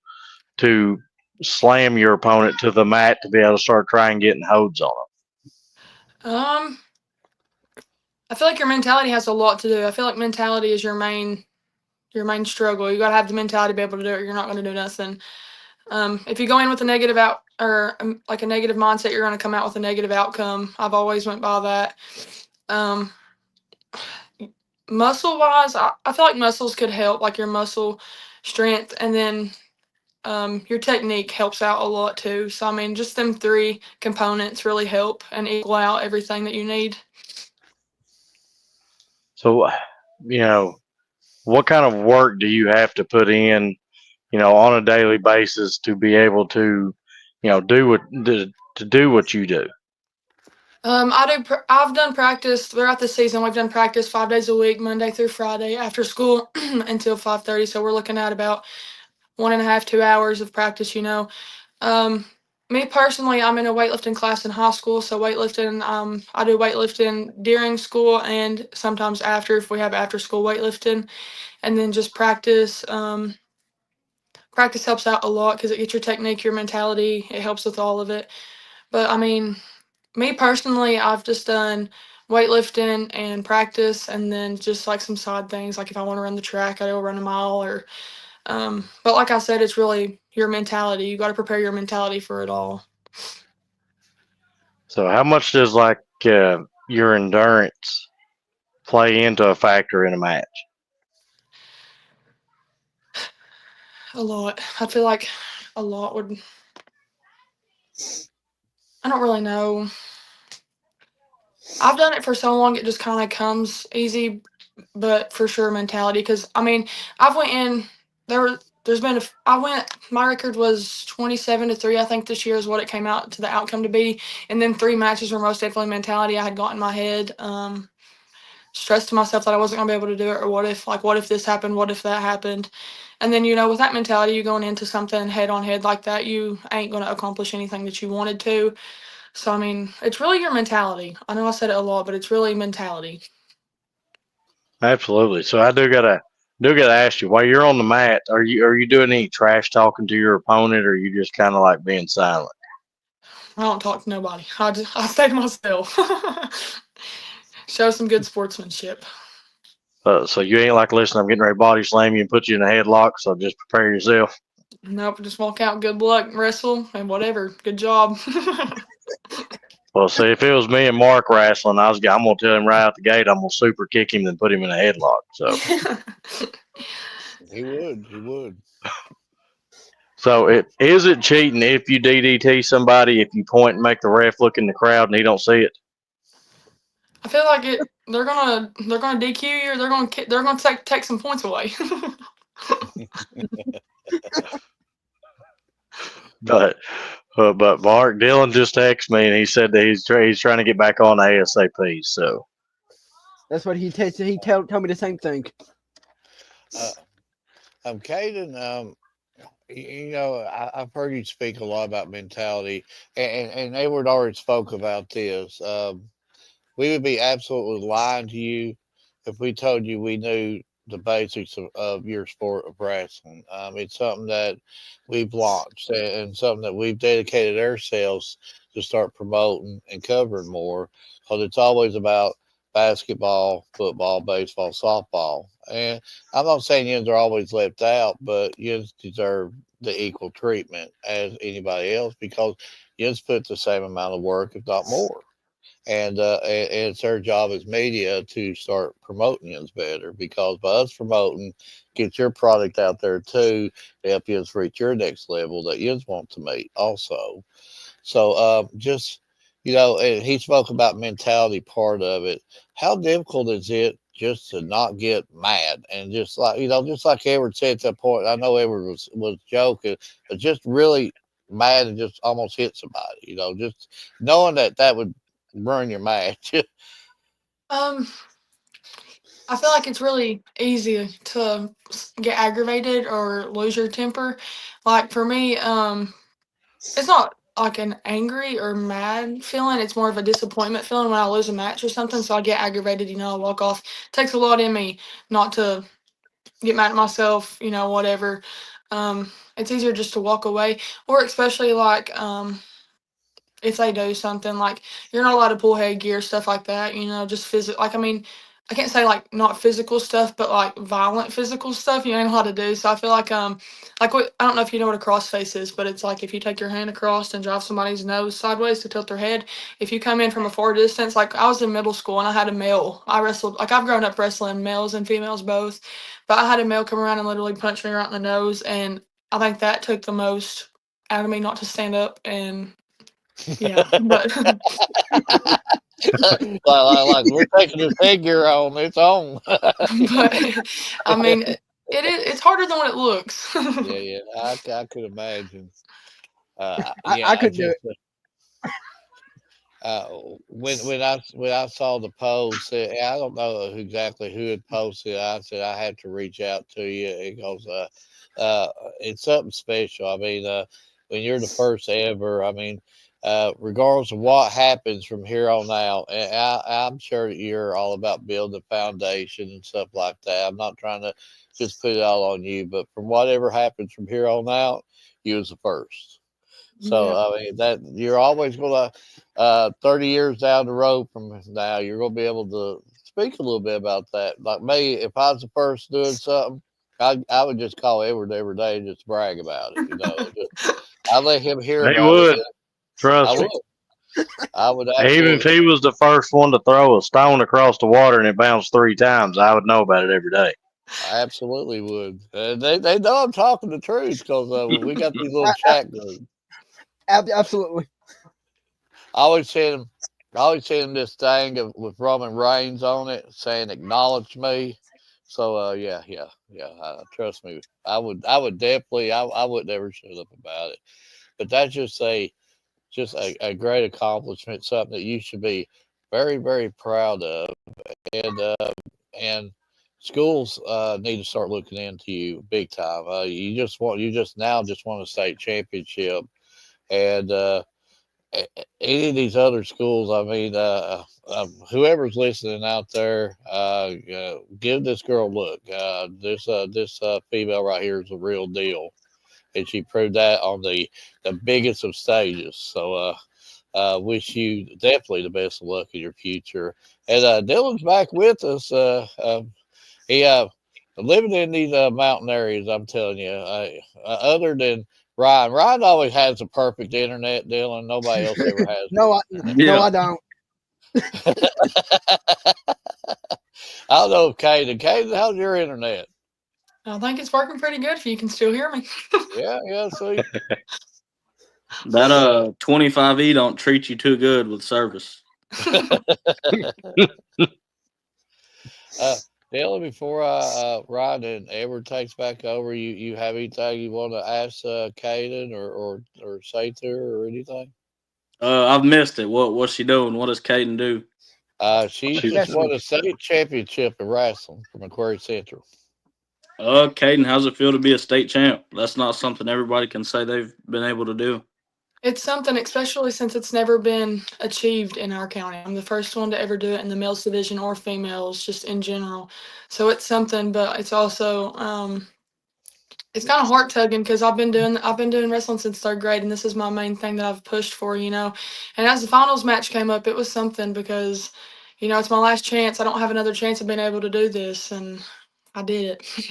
to slam your opponent to the mat to be able to start trying getting holds on them? I feel like your mentality has a lot to do. I feel like mentality is your main struggle. You gotta have the mentality to be able to do it. You're not gonna do nothing. If you go in with a negative like a negative mindset, you're gonna come out with a negative outcome. I've always went by that. Muscle wise, I feel like muscles could help, like your muscle strength, and then your technique helps out a lot too. So I mean, just them three components really help and equal out everything that you need. So, what kind of work do you have to put in, on a daily basis to be able to, do what you do? I've done practice throughout the season. We've done practice 5 days a week, Monday through Friday, after school until 5:30. So we're looking at about 1.5, 2 hours of practice. Me personally, I'm in a weightlifting class in high school. So weightlifting, I do weightlifting during school and sometimes after if we have after school weightlifting, and then just practice. Practice helps out a lot because it gets your technique, your mentality. It helps with all of it. But I mean, me personally, I've just done weightlifting and practice, and then just like some side things. Like if I want to run the track, I go run a mile. Or, but like I said, it's really your mentality. You got to prepare your mentality for it all. So how much does like your endurance play into a factor in a match? A lot. I feel like a lot would. I don't really know. I've done it for so long, it just kind of comes easy, but for sure mentality. Because I mean, I've went in there. There's been I went. My record was 27-3. I think this year is what it came out to the outcome to be. And then 3 matches were most definitely mentality. I had got in my head, stressed to myself that I wasn't gonna be able to do it, or what if this happened, what if that happened, and then with that mentality, you going into something head on head like that, you ain't gonna accomplish anything that you wanted to. So I mean, it's really your mentality. I know I said it a lot, but it's really mentality. Absolutely. So I do gotta ask you, while you're on the mat, are you doing any trash talking to your opponent, or are you just kind of like being silent? I don't talk to nobody. I stay to myself. Show some good sportsmanship. So you ain't like, listen, I'm getting ready to body slam you and put you in a headlock, so just prepare yourself. Nope, just walk out. Good luck, wrestle, and whatever. Good job. Well, see, if it was me and Mark wrestling, I'm gonna tell him right out the gate, I'm gonna super kick him and put him in a headlock. So, He would. He would. is it cheating if you DDT somebody if you point and make the ref look in the crowd and he don't see it? I feel like it. They're gonna DQ you. Or they're gonna take some points away. But but Mark Dillon just texted me and he said that he's trying to get back on ASAP. So That's what he tasted. He told me the same thing. Uh, Caden, I've heard you speak a lot about mentality, and Edward already spoke about this. We would be absolutely lying to you if we told you we knew the basics of your sport of wrestling. It's something that we've launched and something that we've dedicated ourselves to start promoting and covering more because it's always about basketball, football, baseball, softball. And I'm not saying yins are always left out, but yins deserve the equal treatment as anybody else because yins put the same amount of work, if not more, and it's our job as media to start promoting yous better because by us promoting, get your product out there too, to help yous reach your next level that yous want to meet also. So just and he spoke about mentality part of it. How difficult is it just to not get mad and just like just like Edward said at that point? I know Edward was joking, but just really mad and just almost hit somebody. Just knowing that would ruin your match. um, I feel like it's really easy to get aggravated or lose your temper. Like for me, it's not like an angry or mad feeling. It's more of a disappointment feeling when I lose a match or something. So I get aggravated. I walk off. It takes a lot in me not to get mad at myself. Whatever. It's easier just to walk away, or especially like if they do something like you're not allowed to pull headgear, stuff like that, just physical. Like, I mean, I can't say like not physical stuff, but like violent physical stuff you ain't allowed to do. So I feel like what I don't know if you know what a crossface is, but it's like if you take your hand across and drive somebody's nose sideways to tilt their head. If you come in from a far distance, like I was in middle school and I had a male. I wrestled like I've grown up wrestling males and females both, but I had a male come around and literally punch me right in the nose, and I think that took the most out of me not to stand up and yeah, but like we're taking this figure on its own. but I mean, it's harder than what it looks. Yeah, yeah, I could imagine. I I couldn't do just it. uh, when I saw the post, I don't know exactly who had posted it. I said I had to reach out to you because it's something special. I mean, when you're the first ever. I mean, regardless of what happens from here on out, and I'm sure that you're all about building a foundation and stuff like that. I'm not trying to just put it all on you, but from whatever happens from here on out, you was the first. So Yeah. I mean that you're always gonna 30 years down the road from now, you're gonna be able to speak a little bit about that. Like me, if I was the first doing something, I would just call Edward every day and just brag about it. Just, I let him hear He about it. would. I Trust me. would. I would Even if absolutely. he was the first one to throw a stone across the water and it bounced 3 times, I would know about it every day. I absolutely would. They know I'm talking the truth because we got these little A- a- chat groups. Absolutely. I always send him. I always send him this thing with Roman Reigns on it, saying "Acknowledge me." So yeah. Trust me, I would definitely. I would never shut up about it. But that's just a great accomplishment, something that you should be very very proud of, and and schools need to start looking into you big time. You just now just want a state championship, and any of these other schools, I mean, whoever's listening out there, give this girl a look. This female right here is a real deal, and she proved that on the biggest of stages. So, wish you definitely the best of luck in your future. And Dylan's back with us. He living in these mountain areas. I'm telling you, other than Ryan always has a perfect internet. Dylan, nobody else ever has. No, Yeah. I don't. I don't know, Caden, how's your internet? I think it's working pretty good if you can still hear me. Yeah. See, That but 25E don't treat you too good with service. uh, Dylan, before Ryan and Edward takes back over, you have anything you want to ask Caden or say to her or anything? I've missed it. What's she doing? What does Caden do? She She's just won Wrestling. a state championship in wrestling from Macquarie Central. Caden, how's it feel to be a state champ? That's not something everybody can say they've been able to do. It's something, especially since it's never been achieved in our county. I'm the first one to ever do it in the males division or females, just in general. So it's something, but it's also it's kind of heart tugging because I've been doing wrestling since third grade, and this is my main thing that I've pushed for, And as the finals match came up, it was something because, it's my last chance. I don't have another chance of being able to do this, and I did it.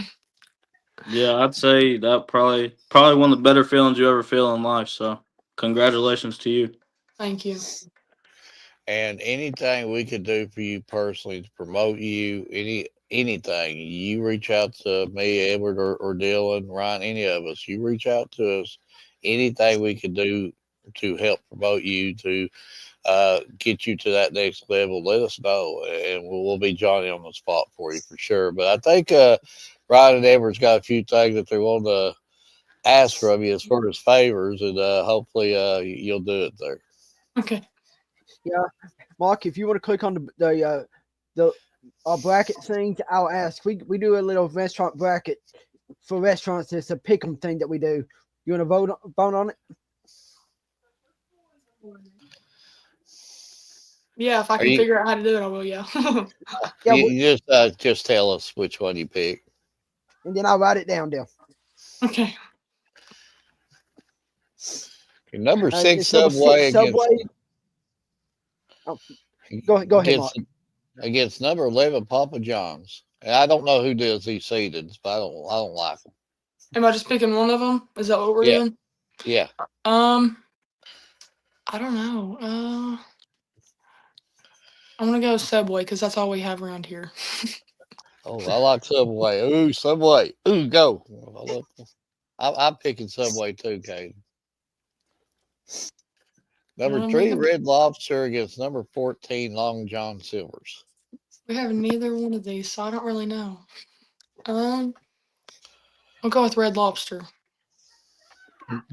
Yeah, I'd say that probably one of the better feelings you ever feel in life. So congratulations to you. Thank you. And anything we could do for you personally to promote you, anything, you reach out to me, Edward, or Dylan, Ryan, any of us. You reach out to us. Anything we could do to help promote you to get you to that next level, let us know, and we'll be Johnny on the spot for you for sure. But I think Ryan and Edward's got a few things that they want to ask from you as far as favors, and hopefully you'll do it there. Okay. Yeah, Mark, if you want to click on the bracket things, I'll ask. We do a little restaurant bracket for restaurants. It's a pick 'em thing that we do. You want to vote on it? Yeah, if I Are can you? figure out how to do it, I will. Yeah. Yeah, You just tell us which one you pick. and then I'll write it down there. Okay. Number six It's number Subway 6 Subway. Oh, go ahead, against Mark. against number 11 Papa John's. And I don't know who does these seedings, but I don't like them. Am I just picking one of them? Is that what we're Yeah, doing? yeah. I don't know. I'm gonna go Subway because that's all we have around here. Oh, I like Subway. Ooh, Subway. Ooh, go. I'm picking Subway too, Kate. Number We 3 have Red Lobster against number 14 Long John Silver's. neither one of these, so I don't really know. I'll go with Red Lobster.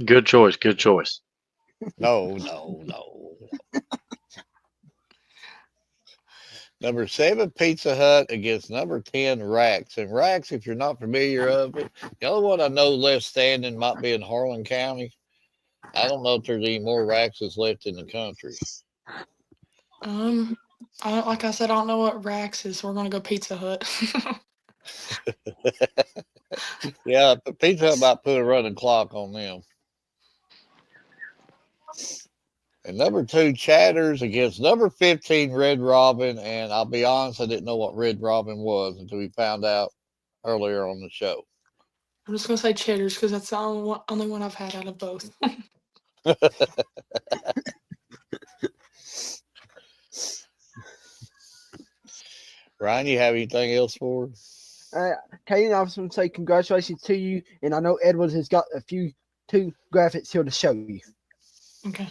good choice. Good choice. No. Number 7 Pizza Hut against number 10 Racks. And Racks, if you're not familiar of it, the only one I know left standing might be in Harlan County. I don't know if there's any more Raxes left in the country. Um, I don't, like I said, I don't know what Rax is. So we're gonna go Pizza Hut. Yeah, but Pizza Hut about put a running clock on them. And number 2, Chatters against number 15, Red Robin. And I'll be honest, I didn't know what Red Robin was until we found out earlier on the show. I'm just gonna say Cheddars because that's the only one I've had out of both. Ryan, you have anything else for us? Kaden, I just want to say congratulations to you, and I know Edwards has got two graphics here to show you. Okay.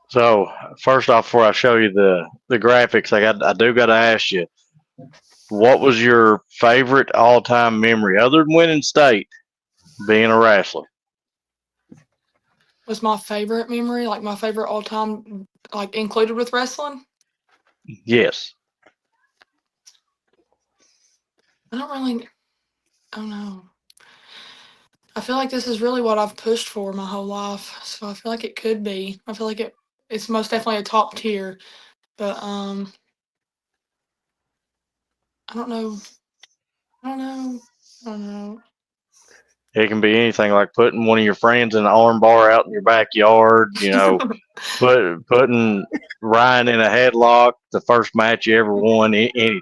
So first off, before I show you the graphics, I do got to ask you, what was your favorite all time memory other than winning state, being a wrestler? Was my favorite memory, like my favorite all time, like included with wrestling? Yes. I don't know. I feel like this is really what I've pushed for my whole life, so I feel like it could be. I feel like it's most definitely a top tier, but I don't know. I don't know. I don't know. It can be anything like putting one of your friends in an arm bar out in your backyard, putting Ryan in a headlock, the first match you ever won, anything.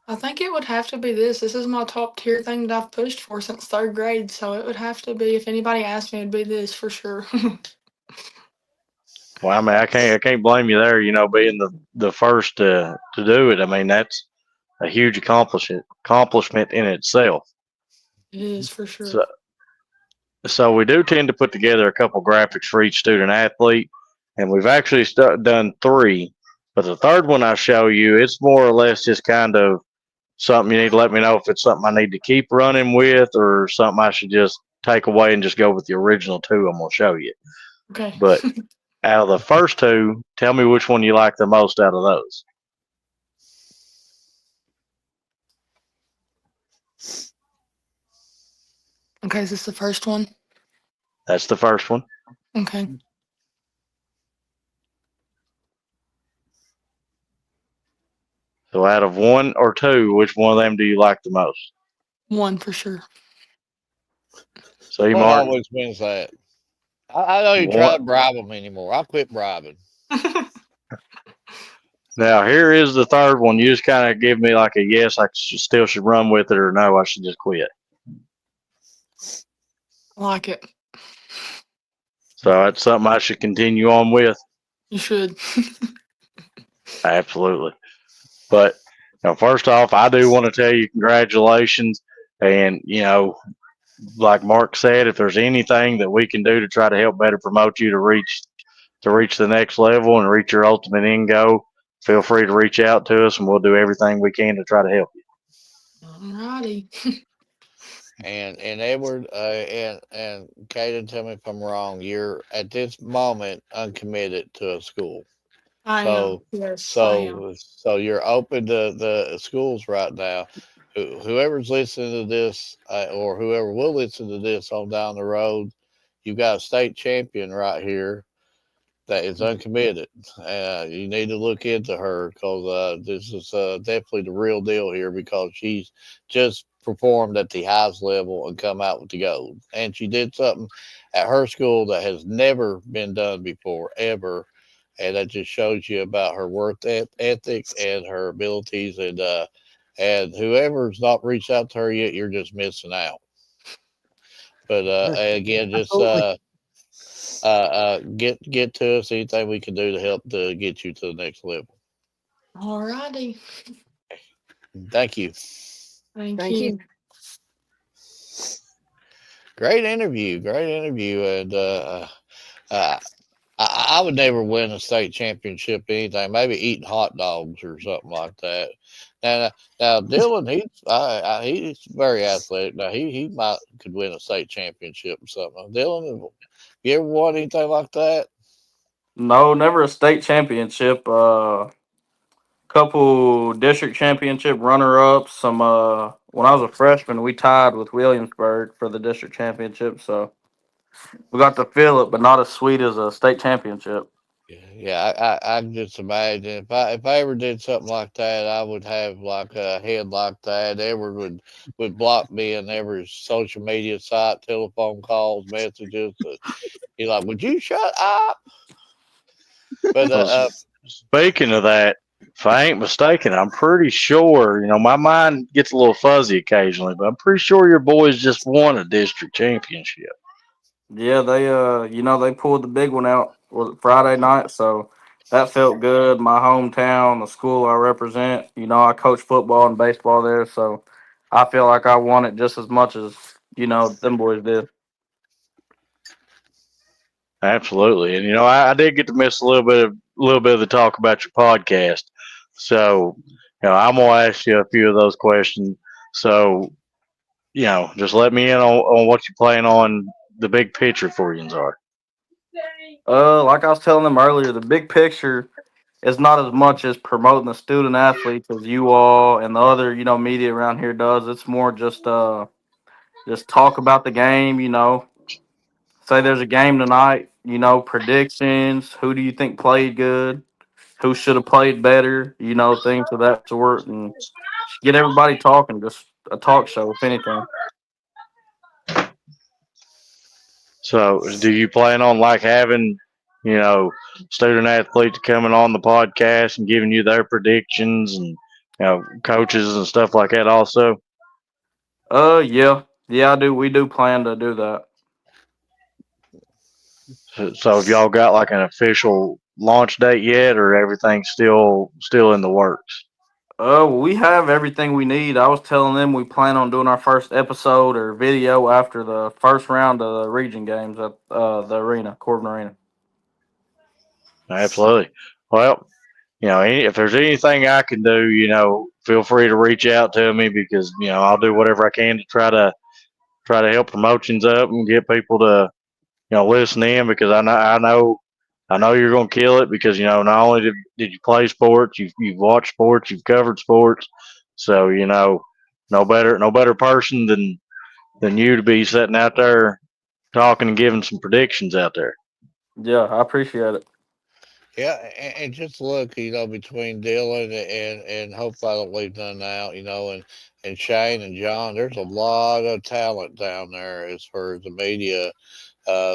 I think it would have to be this. This is my top tier thing that I've pushed for since third grade, so it would have to be. If anybody asked me, it'd be this for sure. Well, I mean, I can't blame you there. Being the first to do it. I mean, that's a huge accomplishment in itself. It is for sure. So we do tend to put together a couple graphics for each student athlete, and we've actually done 3. But the third one I show you, it's more or less just kind of something you need to let me know if it's something I need to keep running with or something I should just take away and just go with the original 2 I'm going to show you. Okay. But out of the first 2, tell me which one you like the most out of those. Okay, is this the first one? That's the first one. Okay. So out of 1 or 2, which one of them do you like the most? 1 for sure. See, One Martin? always wins that. I don't even try to bribe them anymore. I quit bribing. Now, here is the third one. You just kind of give me like a yes, I still should run with it, or no, I should just quit. I like it. So that's something I should continue on with. You should. Absolutely. But first off, I do want to tell you congratulations. And, like Mark said, if there's anything that we can do to try to help better promote you to reach the next level and reach your ultimate end goal, feel free to reach out to us and we'll do everything we can to try to help you. Alrighty. And Edward and Caden, tell me if I'm wrong. You're at this moment uncommitted to a school. I am. Yes, I am. So you're open to the schools right now. Whoever's listening to this, or whoever will listen to this on down the road, you've got a state champion right here that is uncommitted. You need to look into her because this is definitely the real deal here because she's just performed at the highest level and come out with the gold. And she did something at her school that has never been done before, ever. And that just shows you about her work ethic and her abilities. And whoever's not reached out to her yet, you're just missing out. But again, just get to us. Anything we can do to help to get you to the next level. Alrighty. Thank you. Thank you. Great interview. And I would never win a state championship anything. Maybe eating hot dogs or something like that. Now Dylan, he's very athletic. Now he might could win a state championship or something. Dylan, you ever won anything like that? No, never a state championship. Couple district championship runner ups, some when I was a freshman, we tied with Williamsburg for the district championship. So we got to feel it, but not as sweet as a state championship. Yeah, I can just imagine if I ever did something like that, I would have like a head like that. Edward would block me in every social media site, telephone calls, messages. He's like, "Would you shut up?" But Well, speaking of that, if I ain't mistaken, I'm pretty sure, my mind gets a little fuzzy occasionally, but I'm pretty sure your boys just won a district championship. Yeah, they pulled the big one out Friday night, so that felt good. My hometown, the school I represent, I coach football and baseball there, so I feel like I won it just as much as, them boys did. Absolutely. And I did get to miss a little bit of the talk about your podcast. So, I'm gonna ask you a few of those questions. So, just let me in on what you plan on the big picture for you are. Like I was telling them earlier, the big picture is not as much as promoting the student athletes as you all and the other, media around here does. It's more just talk about the game, say there's a game tonight, predictions, who do you think played good, who should have played better, things of that sort, and just get everybody talking, just a talk show, if anything. So, do you plan on like having, you know, student athletes coming on the podcast and giving you their predictions and coaches and stuff like that also? Yeah, I do. We do plan to do that. So, have y'all got like an official launch date yet, or everything's still in the works? We have everything we need. I was telling them we plan on doing our first episode or video after the first round of the region games at the arena, Corbin Arena. Absolutely. Well, if there's anything I can do, feel free to reach out to me because I'll do whatever I can to try to help promotions up and get people to listen in because I know you're gonna kill it because not only did you play sports, you've watched sports, you've covered sports, so no better person than you to be sitting out there talking and giving some predictions out there. Yeah, I appreciate it. yeah, and just look, between Dylan and hopefully I don't leave none out, and Shane and John, there's a lot of talent down there as far as the media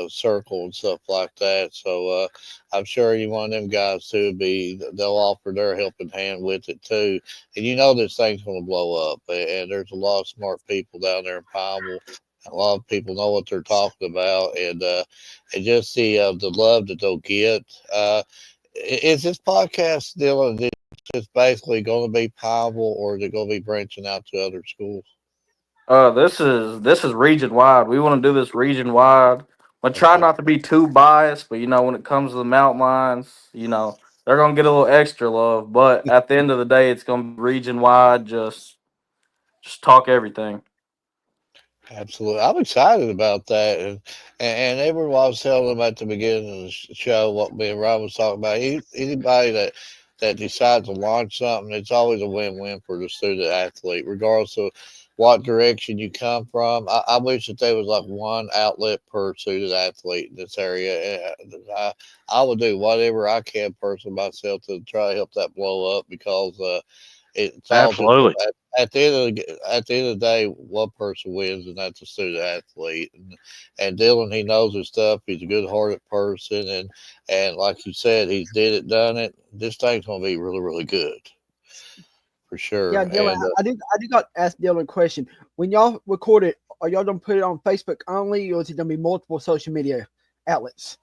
circle and stuff like that. So I'm sure any one of them guys too they'll offer their helping hand with it too. And this thing's going to blow up. And there's a lot of smart people down there in Pineville. A lot of people know what they're talking about, and just the love that they'll get. Is this podcast still just basically going to be Pineville, or is it going to be branching out to other schools? This is region wide. We want to do this region wide. I try Okay. not to be too biased, but when it comes to the mountain lions, they're gonna get a little extra love. But at the end of the day, it's gonna be region wide. Just talk everything. Absolutely, I'm excited about that, and everyone was telling them at the beginning of the show what me and Rob was talking about. Anybody that decides to launch something, it's always a win-win for the student athlete, regardless of what direction you come from. I wish that there was like one outlet per student athlete in this area. I would do whatever I can personally myself to try to help that blow up because it's all just Absolutely. at the end of the day, one person wins, and that's a student athlete. And Dylan, he knows his stuff. He's a good-hearted person, and like you said, he's did it, done it. This thing's gonna be really, really good for Yeah, sure. Dylan, And I do got to ask Dylan a question. When y'all record it, are y'all gonna put it on Facebook only, or is it gonna be multiple social media outlets?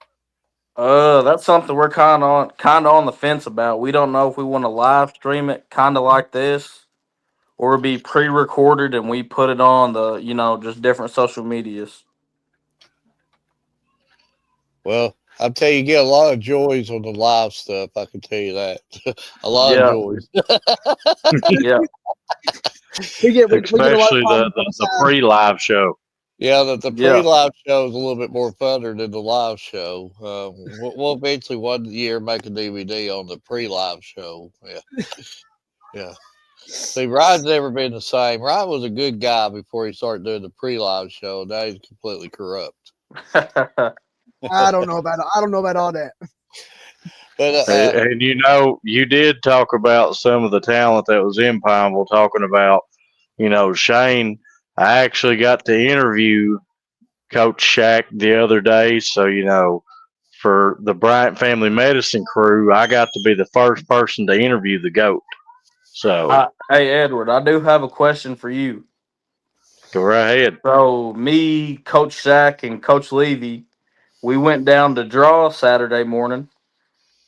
That's something we're kind of on the fence about. We don't know if we want to live stream it, kind of like this, or be pre-recorded and we put it on the just different social medias. well, I'll tell you, get a lot of joys on the live stuff. I can tell you that. A lot of Yeah, joys. yeah. We get a lot of Especially the, comments on the, the the side. pre-live show. Yeah, the Yeah. pre-live show is a little bit more funner than the live show. We'll eventually one year make a DVD on the pre-live show. Yeah, yeah. See, Ryan's never been the same. Ryan was a good guy before he started doing the pre-live show. Now he's completely corrupt. I don't know about all that. But And you did talk about some of the talent that was in Pineville. Talking about, Shane. I actually got to interview Coach Shack the other day. So, for the Bryant Family Medicine crew, I got to be the first person to interview the GOAT. So, Hey, Edward, I do have a question for you. go right ahead. So, me, Coach Sack, and Coach Levy, we went down to draw Saturday morning,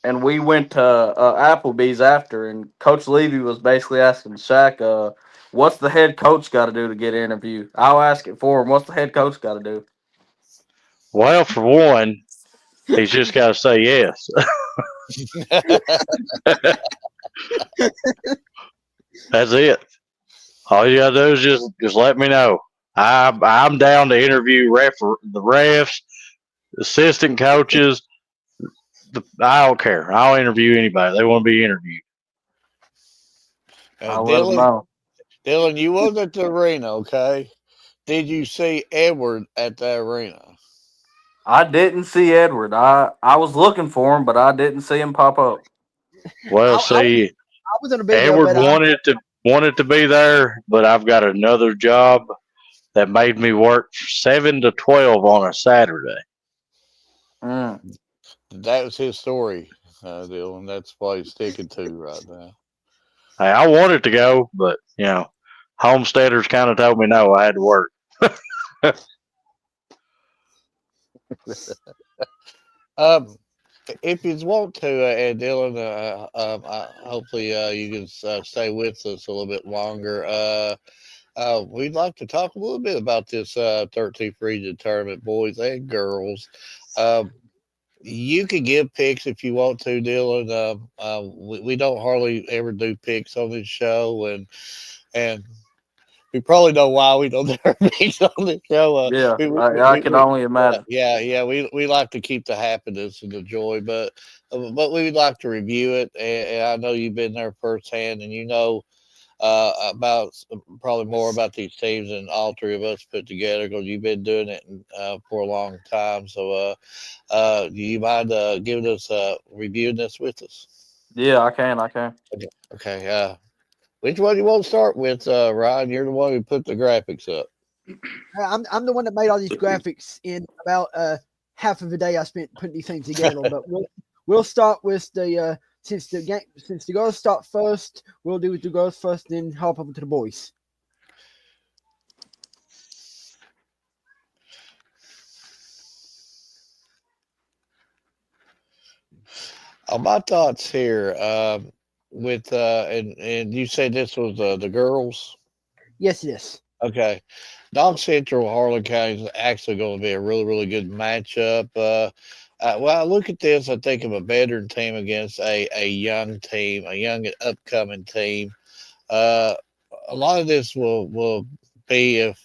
and we went to Applebee's after. And Coach Levy was basically asking Shaq, "What's the head coach got to do to get an interview?" I'll ask it for him. What's the head coach got to do? Well, for one, he's just got to say yes. That's it. All you got to do is just let me know. I'm down to interview the refs, assistant coaches. I don't care. I'll interview anybody. They want to be interviewed. I'll let him know. Dylan, you was at the arena, okay? Did you see Edward at the arena? I didn't see Edward. I was looking for him, but I didn't see him pop up. Well, I see, wasn't a big deal, Edward but wanted to be there, but I've got another job that made me work 7 to 12 on a Saturday. Mm. That was his story, Dylan. That's what he's sticking to right now. Hey, I wanted to go, but homesteaders kind of told me no. I had to work. If you want to, and Dylan, hopefully you can stay with us a little bit longer. We'd like to talk a little bit about this 13th region tournament, boys and girls. You can give picks if you want to, Dylan. We don't hardly ever do picks on this show, and we probably know why we don't do our picks on this show. Yeah, I can only imagine. Yeah. We like to keep the happiness and the joy, but we would like to review it. And I know you've been there firsthand, and you know about probably more about these teams than all three of us put together because you've been doing it for a long time. So, do you mind giving us reviewing this with us? Yeah, I can. Okay. Which one you want to start with, Ryan? You're the one who put the graphics up. I'm the one that made all these graphics in about half of the day I spent putting these things together. But we'll start with the since the girls start first, we'll do the girls first, then hop over to the boys. My thoughts here with and you said this was the girls. Yes, it is. Okay. Dog Central Harlan County is actually going to be a really, really good matchup. Well, I look at this, I think of a veteran team against a young team, a young and upcoming team. Uh, a lot of this will be if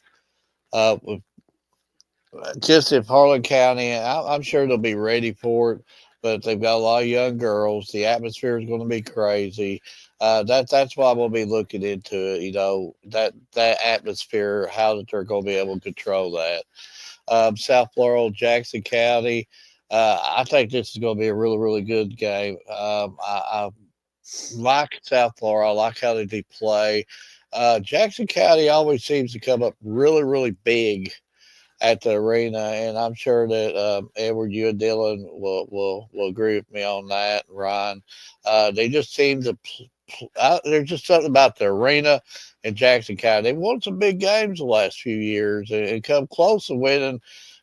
just if Harlan County, I'm sure they'll be ready for it, but they've got a lot of young girls. The atmosphere is going to be crazy. That's why I'm going to be looking into it. You know that atmosphere, how that they're going to be able to control that. South Laurel, Jackson County. I think this is going to be a really, really good game. I like South Laurel. I like how they play. Jackson County always seems to come up really, really big at the arena, and I'm sure that Edward, you and Dylan will agree with me on that. Ryan, they just seem to. There's just something about the arena in Jackson County. They've won some big games the last few years and come close to winning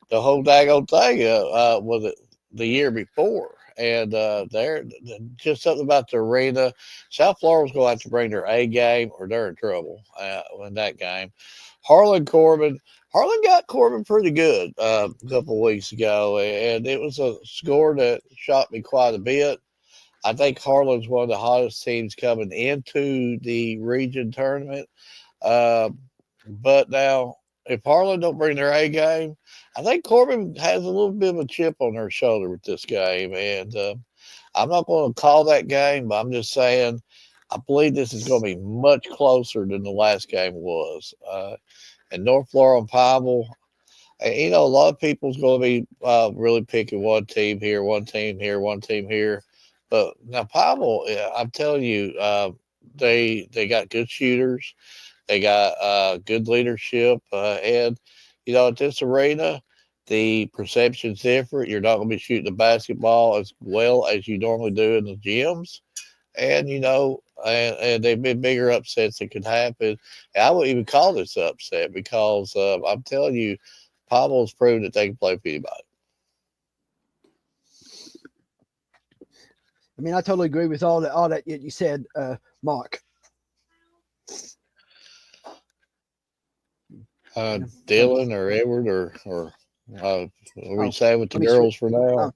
the whole daggone thing. Was it the year before? And they're just something about the arena. South Florida's going to have to bring their A game, or they're in trouble in that game. Harlan Corbin. Harlan got Corbin pretty good a couple of weeks ago, and it was a score that shocked me quite a bit. I think Harlan's one of the hottest teams coming into the region tournament. Uh, but now, if Harlan don't bring their A game, I think Corbin has a little bit of a chip on their shoulder with this game, and I'm not going to call that game, but I'm just saying I believe this is going to be much closer than the last game was. And North Laurel and Pineville, and, a lot of people's going to be really picking one team here, one team here, one team here. But now Pineville, I'm telling you, they got good shooters. They got good leadership, and at this arena, the perception's different. You're not going to be shooting the basketball as well as you normally do in the gyms, and and they've been bigger upsets that could happen. And I wouldn't even call this upset because I'm telling you, Pablo's proved that they can play for anybody. I mean, I totally agree with all that you said, Mark. Dylan or Edward or what were you Oh, saying with the let me girls for now?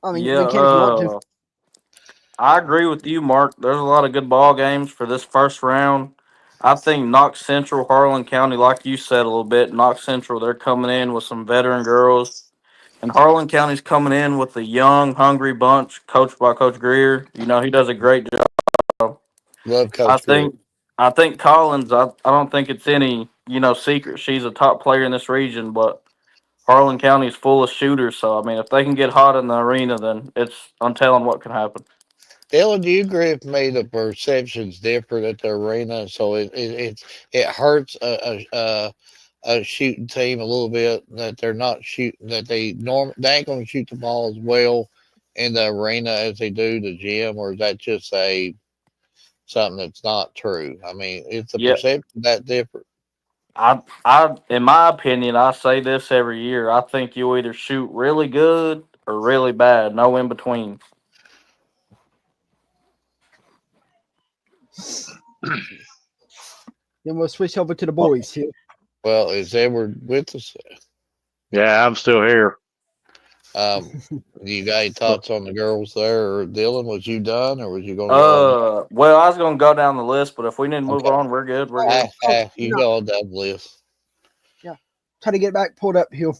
I mean, Yeah, we can if you want to. I agree with you, Mark. There's a lot of good ball games for this first round. I think Knox Central, Harlan County, like you said a little bit, Knox Central, they're coming in with some veteran girls. And Harlan County's coming in with a young, hungry bunch, coached by Coach Greer. He does a great job. Love I Coach Greer. think I think Collins, I don't think it's any, secret. She's a top player in this region, but Harlan County is full of shooters, so I mean if they can get hot in the arena, then it's I'm telling what can happen. Dylan, do you agree with me the perception's different at the arena, so it hurts a shooting team a little bit that they're not shooting that they ain't going to shoot the ball as well in the arena as they do the gym, or is that just something that's not true? I mean, it's the Yeah. perception that different. In my opinion, I say this every year. I think you either shoot really good or really bad, no in between. Then we'll switch over to the boys here. Well, is Edward with us? Yeah, I'm still here. Um, you got any thoughts on the girls there, or Dylan? Was you done, or was you going to go on? Well, I was gonna go down the list, but if we need to move Okay, on, we're good. We're good. you No, go on down the list. yeah. Try to get back pulled up here.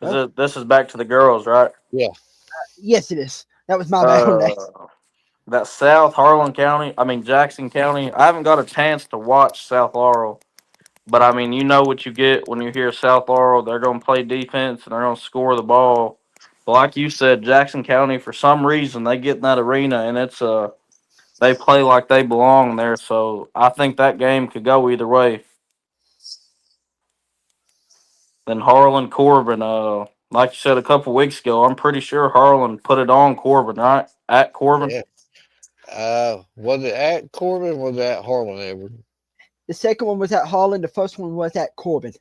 Well, This is back to the girls, right? Yeah, yes, it is. That was my bad on that. Uh, that South Harlan County, I mean Jackson County. I haven't got a chance to watch South Laurel, but I mean you know what you get when you hear South Laurel. They're gonna play defense and they're gonna score the ball. But like you said, Jackson County for some reason they get in that arena and they play like they belong there. So I think that game could go either way. Then Harlan Corbin, like you said a couple weeks ago, I'm pretty sure Harlan put it on Corbin, right? At Corbin. yeah. Was it at Corbin? Was it at Harlan, Edward? The second one was at Holland. The first one was at Corbin.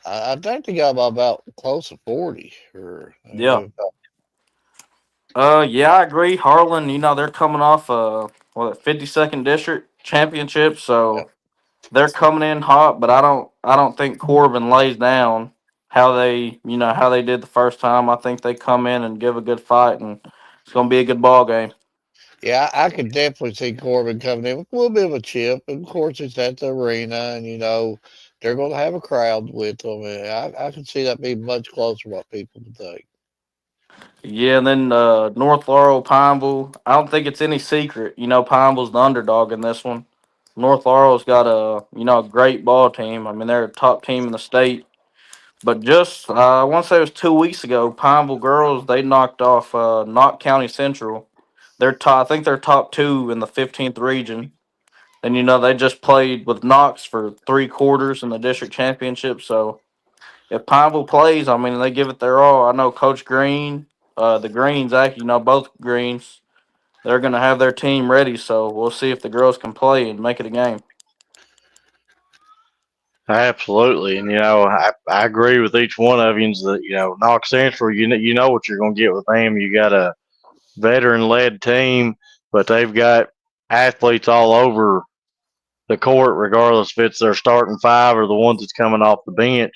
I think they got about close to 40. Or Yeah. Yeah, I agree. Harlan, they're coming off 52nd district championship, yeah. so they're coming in hot, but I don't think Corbin lays down how they did the first time. I think they come in and give a good fight and it's gonna be a good ball game. Yeah, I could definitely see Corbin coming in with a little bit of a chip. Of course, it's at the arena, and they're going to have a crowd with them. And I can see that being much closer to what people would think. Yeah, and then North Laurel, Pineville. I don't think it's any secret. Pineville's the underdog in this one. North Laurel's got a great ball team. I mean, they're a top team in the state. But just I want to say it was 2 weeks ago, Pineville girls they knocked off Knott County Central. They're top. I think they're top two in the 15th region. And they just played with Knox for 3 quarters in the district championship. So if Pineville plays, I mean they give it their all. I know Coach Green, the Greens actually, both Greens, they're gonna have their team ready. So we'll see if the girls can play and make it a game. Absolutely, and I agree with each one of you. That Knox Central, you know what you're going to get with them. You got a veteran-led team, but they've got athletes all over the court, regardless if it's their starting five or the ones that's coming off the bench.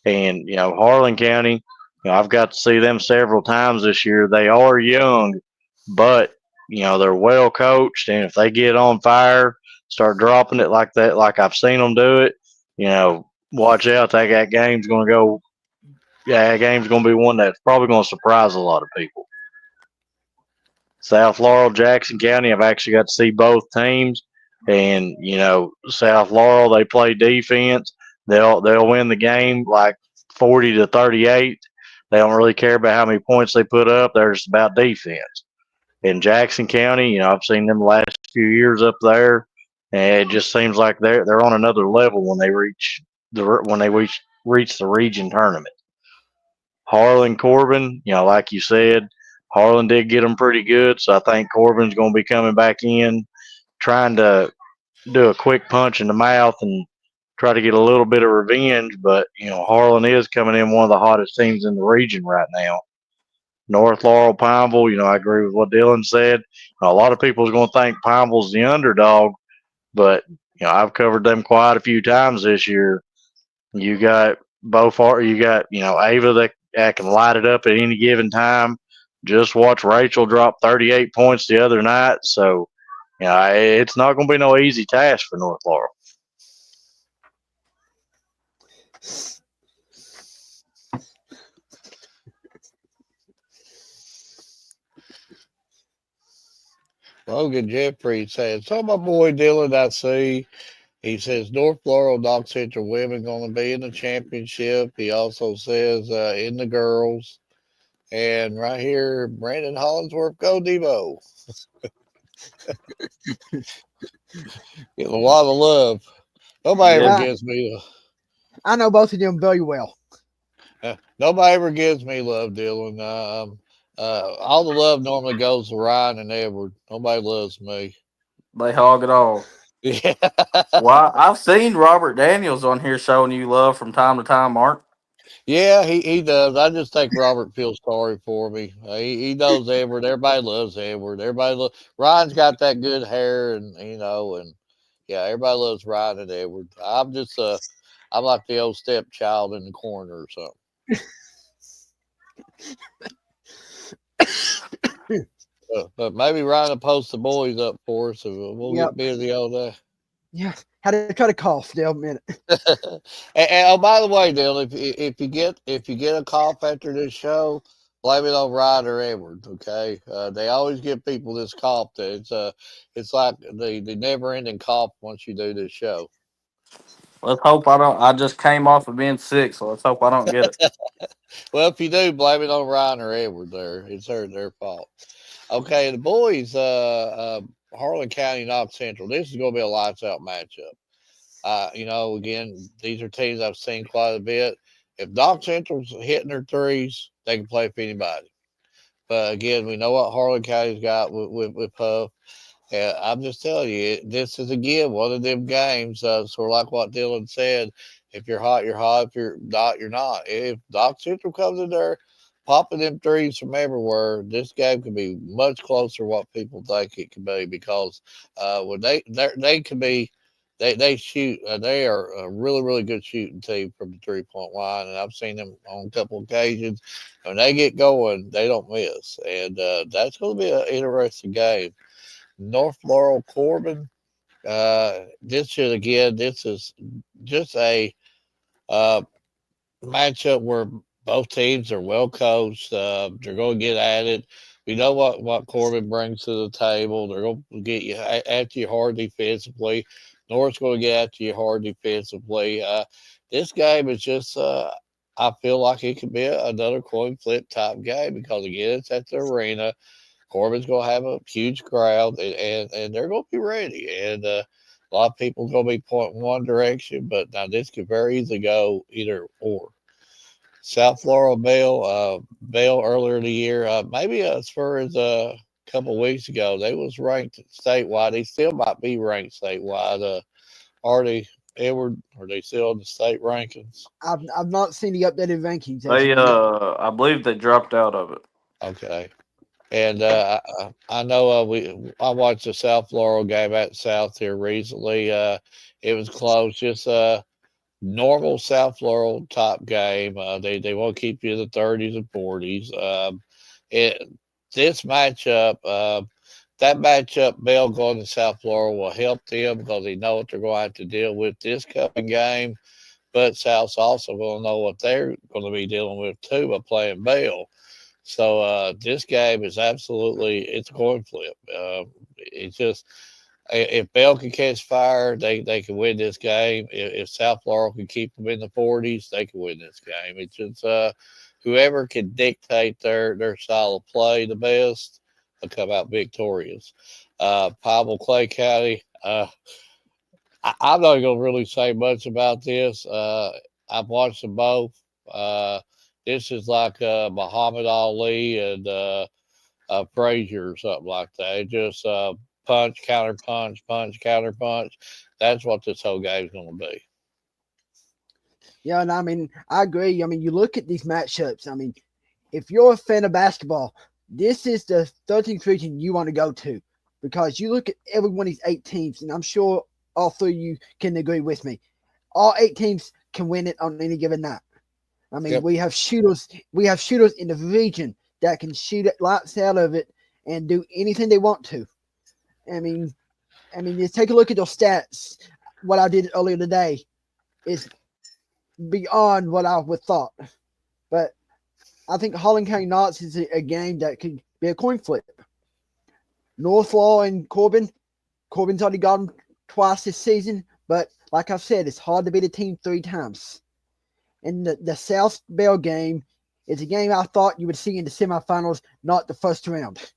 And Harlan County, I've got to see them several times this year. They are young, but they're well coached, and if they get on fire, start dropping it like that, like I've seen them do it, watch out. That game's going to go. Yeah, that game's going to be one that's probably going to surprise a lot of people. South Laurel, Jackson County. I've actually got to see both teams, and South Laurel, they play defense. They'll win the game like 40-38. They don't really care about how many points they put up. They're just about defense. In Jackson County, I've seen them the last few years up there, and it just seems like they're on another level when they reach the region tournament. Harlan Corbin, like you said, Harlan did get them pretty good, so I think Corbin's going to be coming back in, trying to do a quick punch in the mouth and try to get a little bit of revenge. But Harlan is coming in one of the hottest teams in the region right now. North Laurel, Pineville, I agree with what Dylan said. A lot of people is going to think Pineville's the underdog, but I've covered them quite a few times this year. You got Ava that can light it up at any given time. Just watch Rachel drop 38 points the other night. So, it's not going to be no easy task for North Laurel. Logan Jeffrey says, "So my boy Dylan, I see." He says North Laurel Dock Central women going to be in the championship. He also says in the girls. And right here, Brandon Hollingsworth, go Devo. Getting a lot of love. Nobody ever Yeah. gives me. I know both of them very well. Nobody ever gives me love, Dylan. All the love normally goes to Ryan and Edward. Nobody loves me. They hog it all. Yeah. Well, I've seen Robert Daniels on here showing you love from time to time, Mark. Yeah, he does. I just think Robert feels sorry for me. He knows Edward. Everybody loves Edward. Ryan's got that good hair, and and yeah, everybody loves Ryan and Edward. I'm like the old stepchild in the corner or something. But maybe Ryan will post the boys up for us, and we'll Yep. get busy all day. Yeah. Had to try to cough there a minute. And oh, by the way, Dylan, if you get a cough after this show, blame it on Ryan or Edward. Okay, they always give people this cough. It's like the never ending cough once you do this show. Let's hope I don't. I just came off of being sick, so let's hope I don't get it. Well, if you do, blame it on Ryan or Edward. It's their fault. Okay, the boys, Harlan County, Knox Central. This is going to be a lights out matchup. Again, these are teams I've seen quite a bit. If Knox Central's hitting their threes, they can play for anybody. But again, we know what Harlan County's got with Puff. And I'm just telling you, this is again one of them games. Sort of like what Dylan said. If you're hot, you're hot. If you're not, you're not. If Knox Central comes in there popping them threes from everywhere, this game could be much closer what people think it could be, because when they can be, they shoot. They are a really really good shooting team from the 3-point line, and I've seen them on a couple occasions. When they get going, they don't miss, and that's going to be an interesting game. North Laurel Corbin. This is just a uh, matchup where both teams are well coached. They're going to get at it. We know what Corbin brings to the table. They're going to get you after you hard defensively. North's going to get after you hard defensively. This game is just, I feel like it could be another coin flip type game, because again, it's at the arena. Corbin's going to have a huge crowd, and they're going to be ready. And a lot of people are going to be pointing one direction, but now this could very easily go either or. South Laurel Bell earlier in the year, maybe as far as a couple of weeks ago, they was ranked statewide. They still might be ranked statewide. Are they, Edward? Are they still in the state rankings? I've not seen the updated rankings. They, I believe they dropped out of it. Okay. And I know I watched the South Laurel game at South here recently. It was close, just normal South Laurel type game. They won't keep you in the 30s and 40s. It this matchup, that matchup, Bell going to South Laurel will help them, because they know what they're going to have to deal with this coming game. But South's also going to know what they're going to be dealing with too by playing Bell. So this game is it's a coin flip. It's just if Bell can catch fire, they can win this game. If South Laurel can keep them in the 40s, they can win this game. It's just whoever can dictate their style of play the best will come out victorious. Pineville Clay County. I'm not going to really say much about this. I've watched them both. This is like Muhammad Ali and Frazier or something like that. It just punch, counter punch, punch, counter punch. That's what this whole game's going to be. Yeah, and I mean, I agree. I mean, you look at these matchups. I mean, if you're a fan of basketball, this is the 13th region you want to go to because you look at every one of these 8 teams, and I'm sure all 3 of you can agree with me. All 8 teams can win it on any given night. I mean, Yep. we have shooters. We have shooters in the region that can shoot it lights out of it and do anything they want to. I mean, just take a look at those stats. What I did earlier today is beyond what I would thought. But I think Holland County Knox is a game that could be a coin flip. North Law and Corbin. Corbin's already got them twice this season, but like I've said, it's hard to beat a team 3 times. And the South Bell game is a game I thought you would see in the semifinals, not the first round.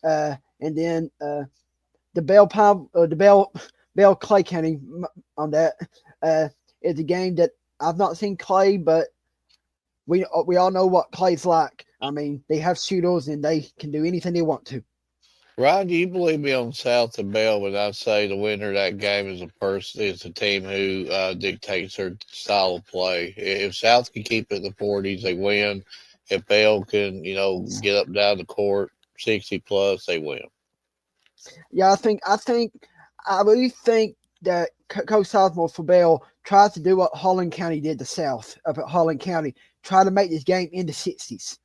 And then the Bell Clay County on that is a game that I've not seen Clay, but we all know what Clay's like. I mean, they have shooters and they can do anything they want to. Ryan, do you believe me on South and Bell when I say the winner of that game is a team who dictates their style of play? If South can keep it in the 40s, they win. If Bell can, get up and down the court 60 plus, they win. Yeah, I really think that Coach Southmore for Bell tries to do what Holland County did to South up at Holland County, try to make this game in the 60s.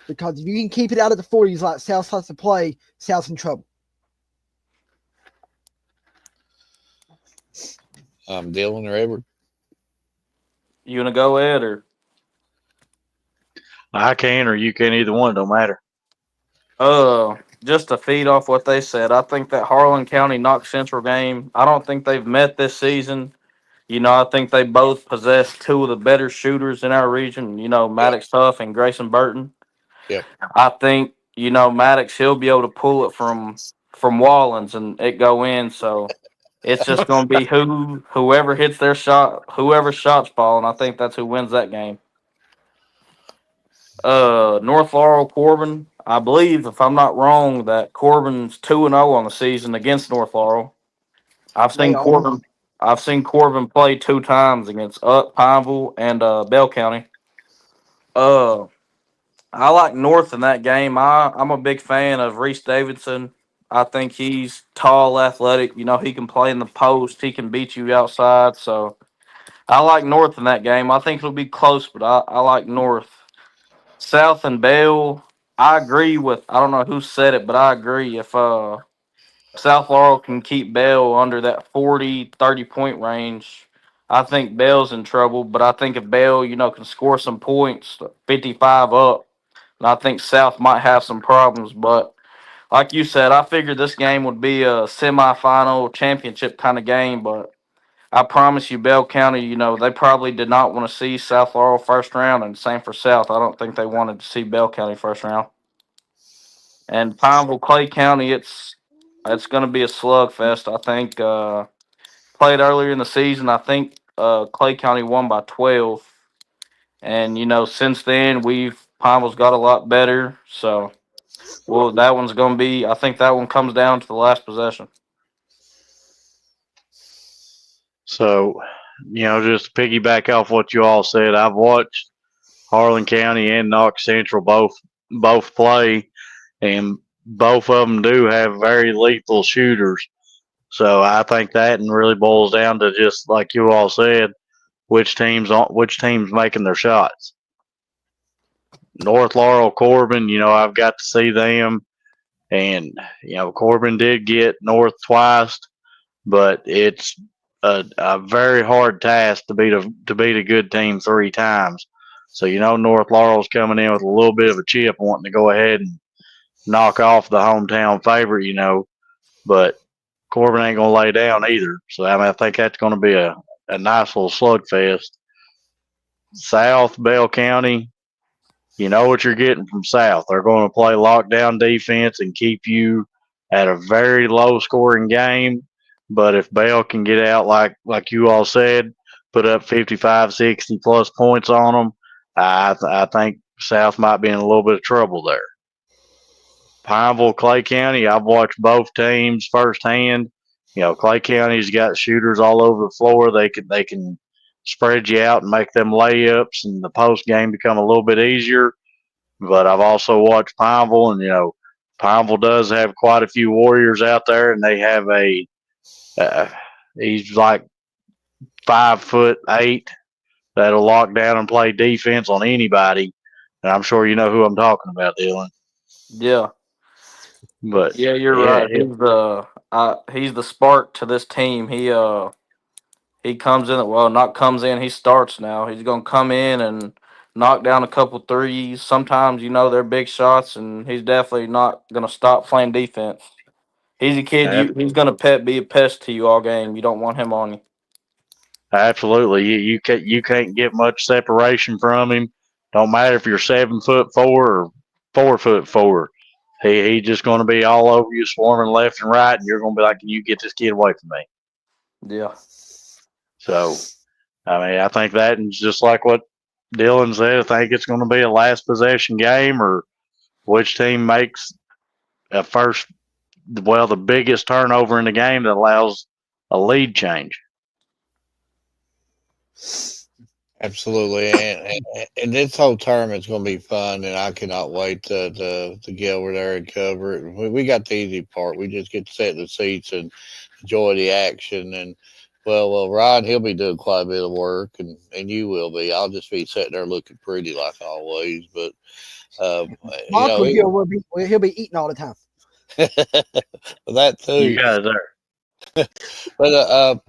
Because if you can keep it out of the 40s like South has to play, South's in trouble. Dylan or Edward? You want to go, Ed, or? I can or you can. Either one, don't matter. Just to feed off what they said, I think that Harlan County Knox Central game, I don't think they've met this season. I think they both possess 2 of the better shooters in our region, Maddox Huff and Grayson Burton. Yep. I think, Maddox, he'll be able to pull it from Wallens and it go in. So it's just going to be whoever hits their shot, whoever shot's ball, and I think that's who wins that game. North Laurel Corbin, I believe, if I'm not wrong, that Corbin's 2-0 on the season against North Laurel. I've seen Corbin play 2 times against Pineville and Bell County. I like North in that game. I'm a big fan of Reese Davidson. I think he's tall, athletic. He can play in the post. He can beat you outside. So I like North in that game. I think it'll be close, but I like North. South and Bell, I agree with, I don't know who said it, but I agree. If South Laurel can keep Bell under that 40, 30-point range, I think Bell's in trouble. But I think if Bell, can score some points, 55 up, and I think South might have some problems. But like you said, I figured this game would be a semifinal championship kind of game. But I promise you, Bell County, they probably did not want to see South Laurel first round, and same for South. I don't think they wanted to see Bell County first round. And Pineville Clay County, it's going to be a slugfest. I think played earlier in the season. I think Clay County won by 12, and since then Pineville's got a lot better. So, that one's going to be. I think that one comes down to the last possession. So, just to piggyback off what you all said, I've watched Harlan County and Knox Central both play, and both of them do have very lethal shooters. So I think that really boils down to just like you all said, which team's making their shots. North Laurel Corbin, I've got to see them, and Corbin did get North twice, but it's a very hard task to beat a good team 3 times. So North Laurel's coming in with a little bit of a chip, wanting to go ahead and knock off the hometown favorite. But Corbin ain't gonna lay down either. So I think that's gonna be a nice little slugfest. South Bell County, you know what you're getting from South. They're going to play lockdown defense and keep you at a very low scoring game. But if Bell can get out like you all said, put up 55, 60 plus points on them, I think South might be in a little bit of trouble there. Pineville, Clay County, I've watched both teams firsthand. Clay County's got shooters all over the floor. They can spread you out and make them layups, and the post game become a little bit easier. But I've also watched Pineville, and Pineville does have quite a few warriors out there, and they have he's like 5'8" that'll lock down and play defense on anybody. And I'm sure you know who I'm talking about, Dylan. Yeah, But yeah, you're yeah, right. He's the spark to this team. He comes in. Well, not comes in. He starts now. He's gonna come in and knock down a couple threes. Sometimes they're big shots, and he's definitely not gonna stop playing defense. He's a kid. He's gonna be a pest to you all game. You don't want him on you. absolutely. You can't get much separation from him. Don't matter if you're 7'4" or 4'4". He just going to be all over you, swarming left and right, and you're going to be like, "You get this kid away from me." Yeah. So, I think that, and just like what Dylan said, I think it's going to be a last possession game, or which team makes the biggest turnover in the game that allows a lead change. Absolutely, and this whole tournament's going to be fun, and I cannot wait to get over there and cover it. We got the easy part; we just get to sit in the seats and enjoy the action. And Ryan, he'll be doing quite a bit of work, and you will be. I'll just be sitting there looking pretty like always. But Michael he'll be eating all the time. that You too. guys there. But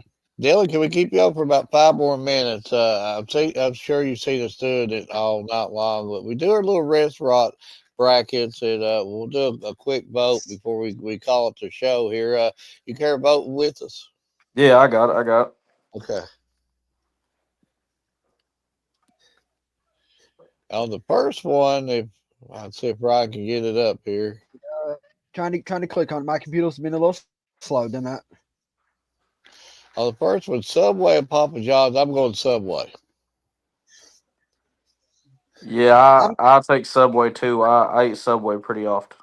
Dylan, can we keep you on for about 5 more minutes? I'm sure you've seen us doing it all night long, but we do our little restaurant brackets, and we'll do a quick vote before we call it the show here. You care voting with us? Yeah, I got it. I got it. Okay. On the first one, I'd see if Ryan can get it up here. Trying to click on it. My computer's been a little slow than that. On the first one, Subway and Papa John's. I'm going Subway. Yeah, I take Subway too. I eat Subway pretty often.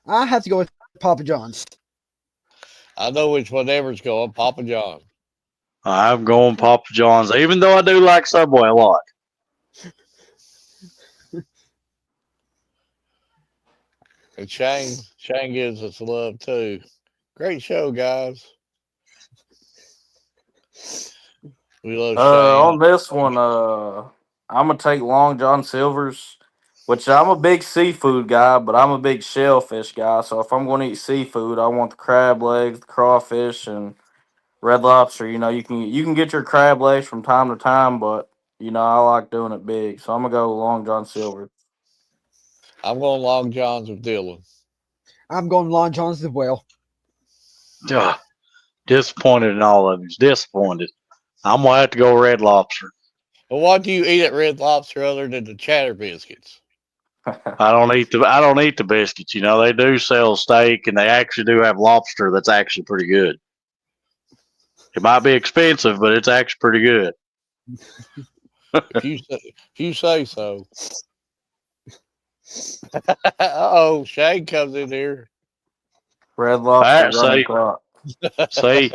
I have to go with Papa John's. I know which one ever's going. Papa John. I'm going Papa John's, even though I do like Subway a lot. And Shane gives us love too. Great show, guys. We love Shane. On this one, I'm gonna take Long John Silver's, which I'm a big seafood guy, but I'm a big shellfish guy. So if I'm gonna eat seafood, I want the crab legs, the crawfish, and red lobster. You can get your crab legs from time to time, but I like doing it big. So I'm gonna go Long John Silver. I'm going Long Johns with Dylan. I'm going Long John's as well. Ugh, disappointed in all of you. Disappointed. I'm gonna have to go Red Lobster. Well, what do you eat at Red Lobster other than the cheddar biscuits? I don't eat the biscuits. They do sell steak, and they actually do have lobster that's actually pretty good. It might be expensive, but it's actually pretty good. If you say so. Uh-oh, Shane comes in here. Red Lobster. See,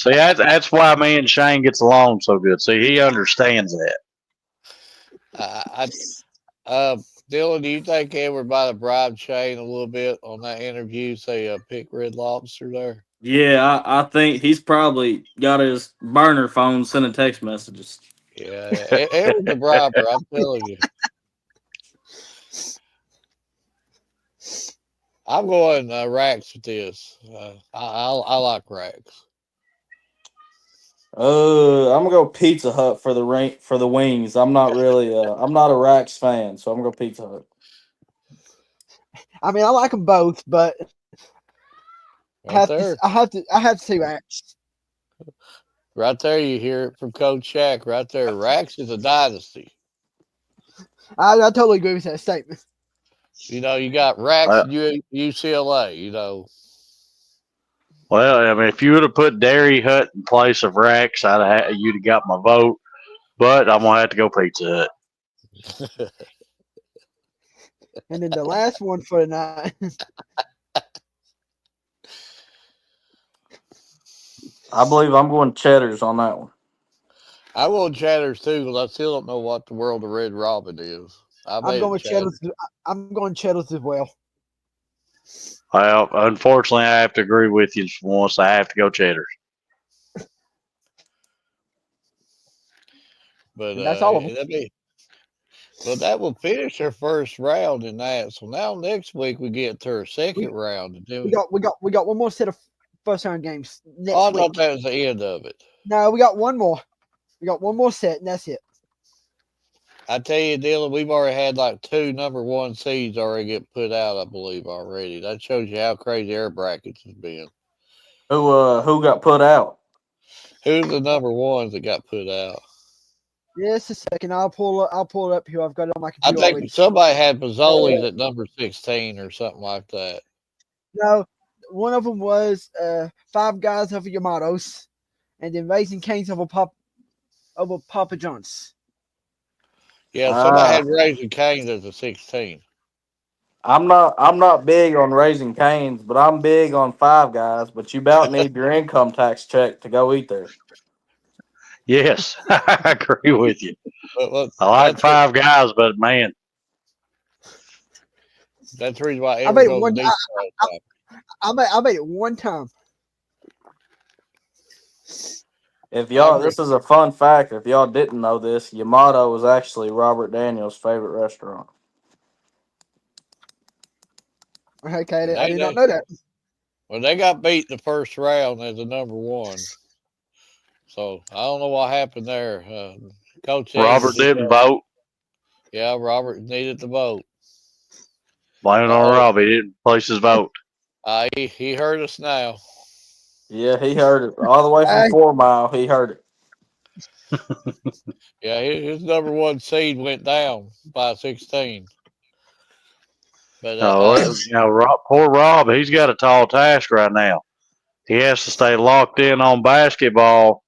that's why me and Shane gets along so good. See, he understands that. Dylan, do you think Edward might have bribed Shane a little bit on that interview? Say, pick Red Lobster there. Yeah, I think he's probably got his burner phone sending text messages. Yeah, Edward's a briber. I'm telling you. I'm going Racks with this. I like Racks. I'm gonna go Pizza Hut for the wings. I'm not really I'm not a Rax fan, so I'm gonna go Pizza Hut. I mean, I like them both, but Right there. I have to say Rax. Right there, you hear it from Coach Shack. Right there, Rax is a dynasty. I totally agree with that statement. You know, you got Rax Uh, and UCLA. You know, well, I mean, if you would have put Dairy Hut in place of Rex, you'd have got my vote. But I'm gonna have to go Pizza Hut. And then the last one for the night. I believe I'm going Cheddar's on that one. I want Chatters too because I still don't know what the world of Red Robin is. I I'm made going it with Chatter. Cheddars. I'm going Cheddars as well. Well, unfortunately, I have to agree with you for once. I have to go Cheddar. But And that's all of them. that will finish our first round in that. So now next week we get to our second round. And then We got one more set of first round games I next thought week. that was the end of it. No, we got one more. We got one more set, and that's it. I tell you, Dylan, we've already had like 2 number 1 seeds already get put out, I believe, already. That shows you how crazy our brackets has been. Who got put out? Who's the number 1s that got put out? Just a second. I'll pull it up here. I've got it on my I computer think already. somebody had Pozzolis at number 16 or something like that. No, one of them was Five Guys over Yamatos, and then Raising Cane's over Papa John's. Yeah, somebody had Raising Cane's as a 16. I'm not big on Raising Cane's, but I'm big on Five Guys. But you about need your income tax check to go eat there. Yes, I agree with you. Well, I like Five Guys, but man, that's the reason why I made everyone it goes one. deep all the time. I made it one time. If I y'all, agree. this is a fun fact. If y'all didn't know this, Yamato was actually Robert Daniels' favorite restaurant. Okay, And I did not know that. well, they got beat the first round as the number 1. So I don't know what happened there. Coach Eames Robert didn't vote. Yeah, Robert needed the vote. Blame it on Rob. He didn't place his vote. He heard us now. Yeah, he heard it all the way from 4 Mile. He heard it. Yeah, his number 1 seed went down by 16. But poor Rob. He's got a tall task right now. He has to stay locked in on basketball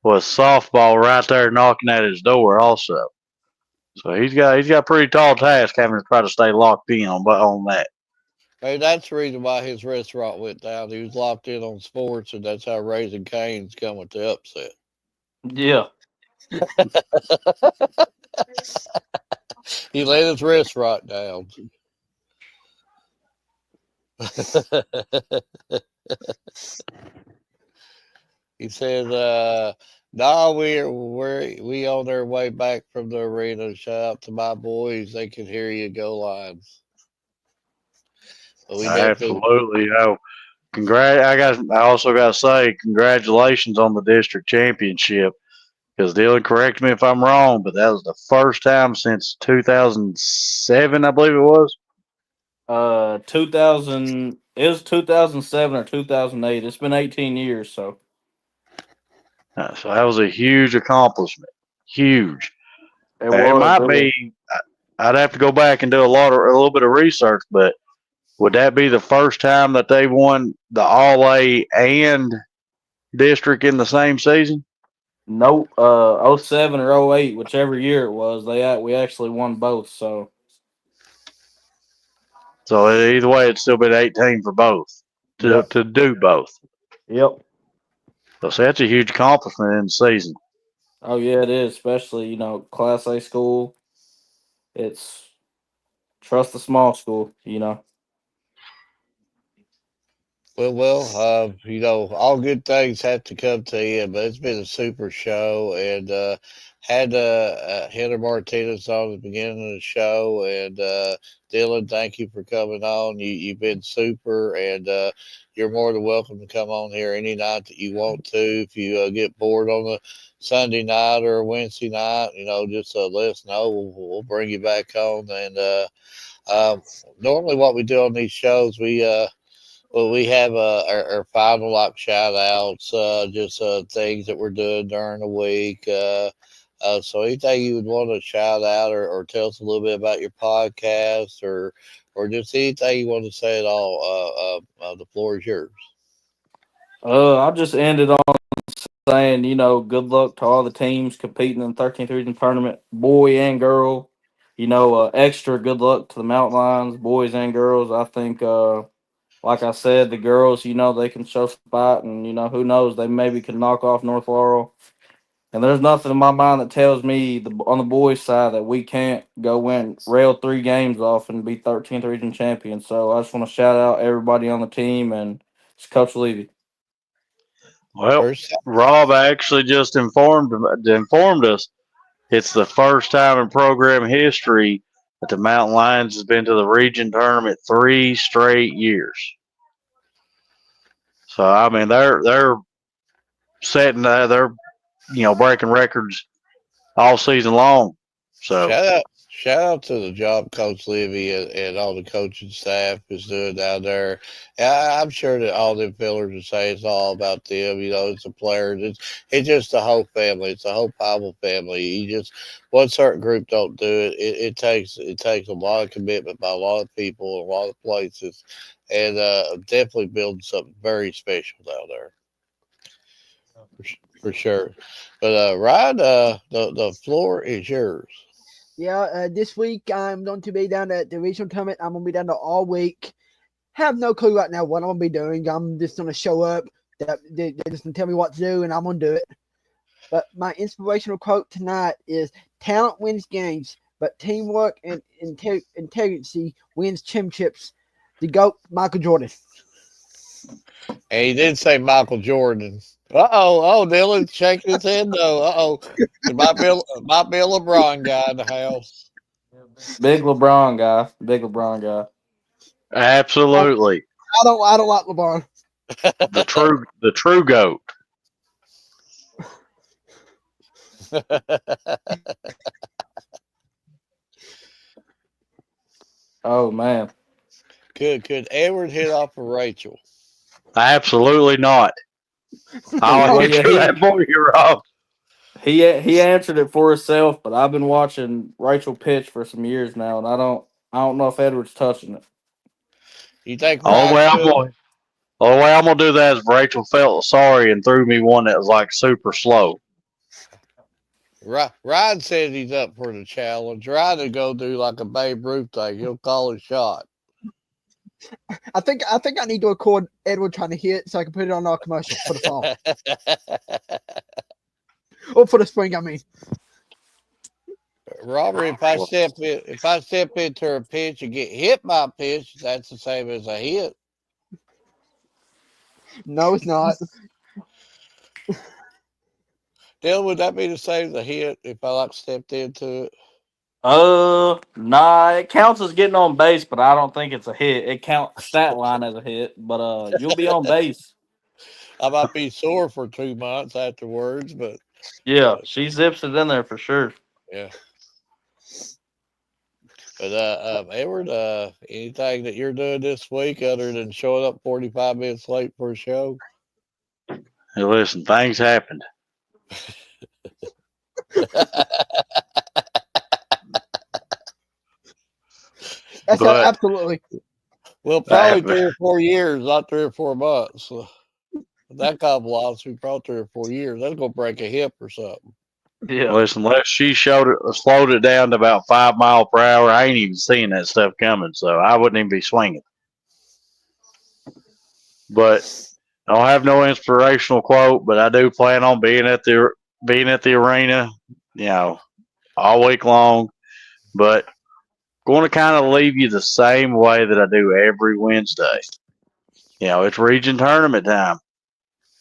with softball right there knocking at his door. Also, so he's got a pretty tall task having to try to stay locked in on that. hey, that's the reason why his restaurant went down. He was locked in on sports, and that's how Raising Cane's come with the upset. Yeah. He let his restaurant down. He says, "Nah, we on our way back from the arena. Shout out to my boys; they can hear you go lines." But we definitely, Absolutely. I also got to say congratulations on the district championship. Because Dylan, correct me if I'm wrong, but that was the first time since 2007, I believe it was. 2000 is 2007 or 2008. It's been 18 years, so So that was a huge accomplishment. Huge. it It was. might be. I'd have to go back and do a little bit of research, but would that be the first time that they won the All A and district in the same season? Nope. 07 or 08, whichever year it was, we actually won both. So So either way, it'd still been 18 for both yep. to do both. Yep. So that's a huge accomplishment in the season. Oh yeah, it is. Especially Class A school. It's trust the small school. All good things have to come to you, but it's been a super show, and had Heather Martinez on at the beginning of the show, and Dylan, thank you for coming on. You've been super, and you're more than welcome to come on here any night that you want to. If you get bored on a Sunday night or a Wednesday night, just let us know. We'll bring you back on, and um, normally what we do on these shows, we have our final like shout outs, just things that we're doing during the week. So anything you would want to shout out or tell us a little bit about your podcast or just anything you want to say at all, the floor is yours. I'll just end it on saying, good luck to all the teams competing in the 13th region tournament, boy and girl. Extra good luck to the Mountain Lions, boys and girls. I think, like I said, the girls, they can show some fight, and who knows, they maybe can knock off North Laurel. And there's nothing in my mind that tells me on the boys' side that we can't go win, rail 3 games off, and be 13th region champions. So I just want to shout out everybody on the team, and it's Coach Levy. Well, First, Rob actually just informed us it's the first time in program history that the Mountain Lions has been to the region tournament 3 straight years. So I mean they're setting they're breaking records all season long. So shout out to the job Coach Livy and all the coaching staff is doing down there. I'm sure that all them fillers would say it's all about them. It's the players. It's just the whole family. It's the whole Bible family. One certain group don't do it. It takes a lot of commitment by a lot of people, a lot of places, and definitely building something very special down there. For sure. But Ryan, the floor is yours. Yeah, this week I'm going to be down at the regional tournament. I'm going to be down there all week. Have no clue right now what I'm going to be doing. I'm just going to show up. They're just going to tell me what to do, and I'm going to do it. But my inspirational quote tonight is talent wins games, but teamwork and integrity wins championships. The GOAT, Michael Jordan. And he did say Michael Jordan. Dylan's shaking his head though. It might be a LeBron guy in the house. Big LeBron guy. Big LeBron guy. absolutely I don't like LeBron. the true goat. Oh, man. Could Edward hit off of Rachel? Absolutely not. I'll Well, answer that for you, Rob. he answered it for himself, but I've been watching Rachel pitch for some years now, and I don't know if Edward's touching it. You think Only Ryan way I'm could? going, only way I'm gonna do that is if Rachel felt sorry and threw me one that was like super slow. Ryan said he's up for the challenge. Ryan to go do like a Babe Ruth thing. He'll call a shot. I think I need to record Edward trying to hit so I can put it on our commercial for the fall. Or for the spring, I mean. Robert, if I step into a pitch and get hit by a pitch, that's the same as a hit. No, it's not. Dylan, would that be the same as a hit if I like stepped into it? Nah, it counts as getting on base, but I don't think it's a hit. It counts stat line as a hit, but you'll be on base. I might be sore for 2 months afterwards, but Yeah, she zips it in there for sure. yeah. But Edward, anything that you're doing this week other than showing up 45 minutes late for a show? Hey, listen, things happened. That's But absolutely. Well, probably 3 or 4 years, not 3 or 4 months. That combine we probably 3 or 4 years. That's gonna break a hip or something. Yeah. listen, unless she slowed it down to about 5 mile per hour, I ain't even seeing that stuff coming, so I wouldn't even be swinging. But I don't have no inspirational quote, but I do plan on being at the arena, all week long. But going to kind of leave you the same way that I do every Wednesday. It's region tournament time.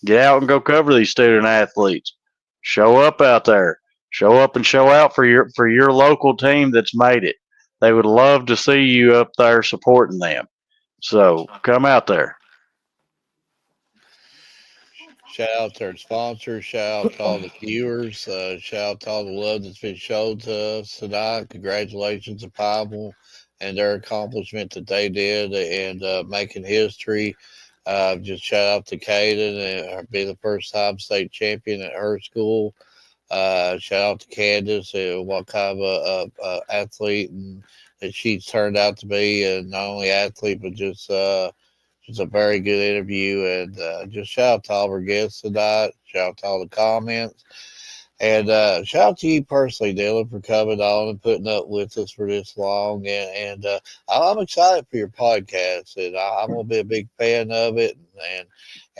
Get out and go cover these student athletes. Show up out there. Show up and show out for your local team that's made it. They would love to see you up there supporting them. So come out there. Shout out to our sponsors. Shout out to all the viewers. Shout out to all the love that's been shown to us tonight. Congratulations to Piebald and their accomplishment that they did and making history. Just shout out to Kaden and being the first time state champion at her school. Shout out to Candace and what kind of athlete and that she's turned out to be, and not only athlete but just a very good interview. And just shout out to all of our guests tonight. Shout out to all the comments. And shout out to you personally, Dylan, for coming on and putting up with us for this long. And I'm excited for your podcast, and I'm gonna be a big fan of it.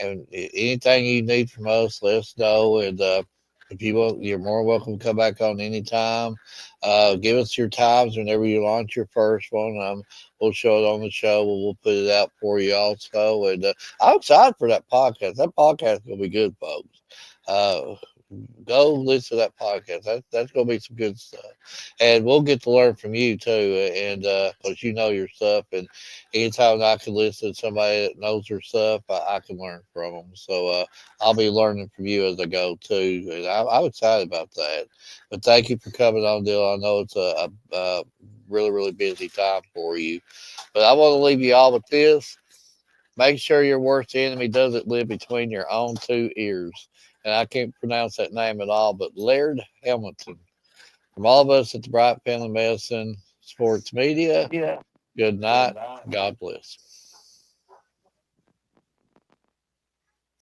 And anything you need from us, let us know. And if you want, you're more welcome to come back on anytime. Give us your times whenever you launch your first one. We'll show it on the show. We'll put it out for you also. And I'm excited for that podcast. That podcast is gonna be good, folks. Uh, Go listen to that podcast. That's gonna be some good stuff, and we'll get to learn from you too. And because you know your stuff, and anytime I can listen to somebody that knows their stuff, I can learn from them. So I'll be learning from you as I go too, and I'm excited about that. But thank you for coming on, Dylan. I know it's a really really busy time for you, but I want to leave you all with this. Make sure your worst enemy doesn't live between your own two ears. And I can't pronounce that name at all, but Laird Hamilton. From all of us at the Bryant Family Medicine Sports Media, good night. God bless.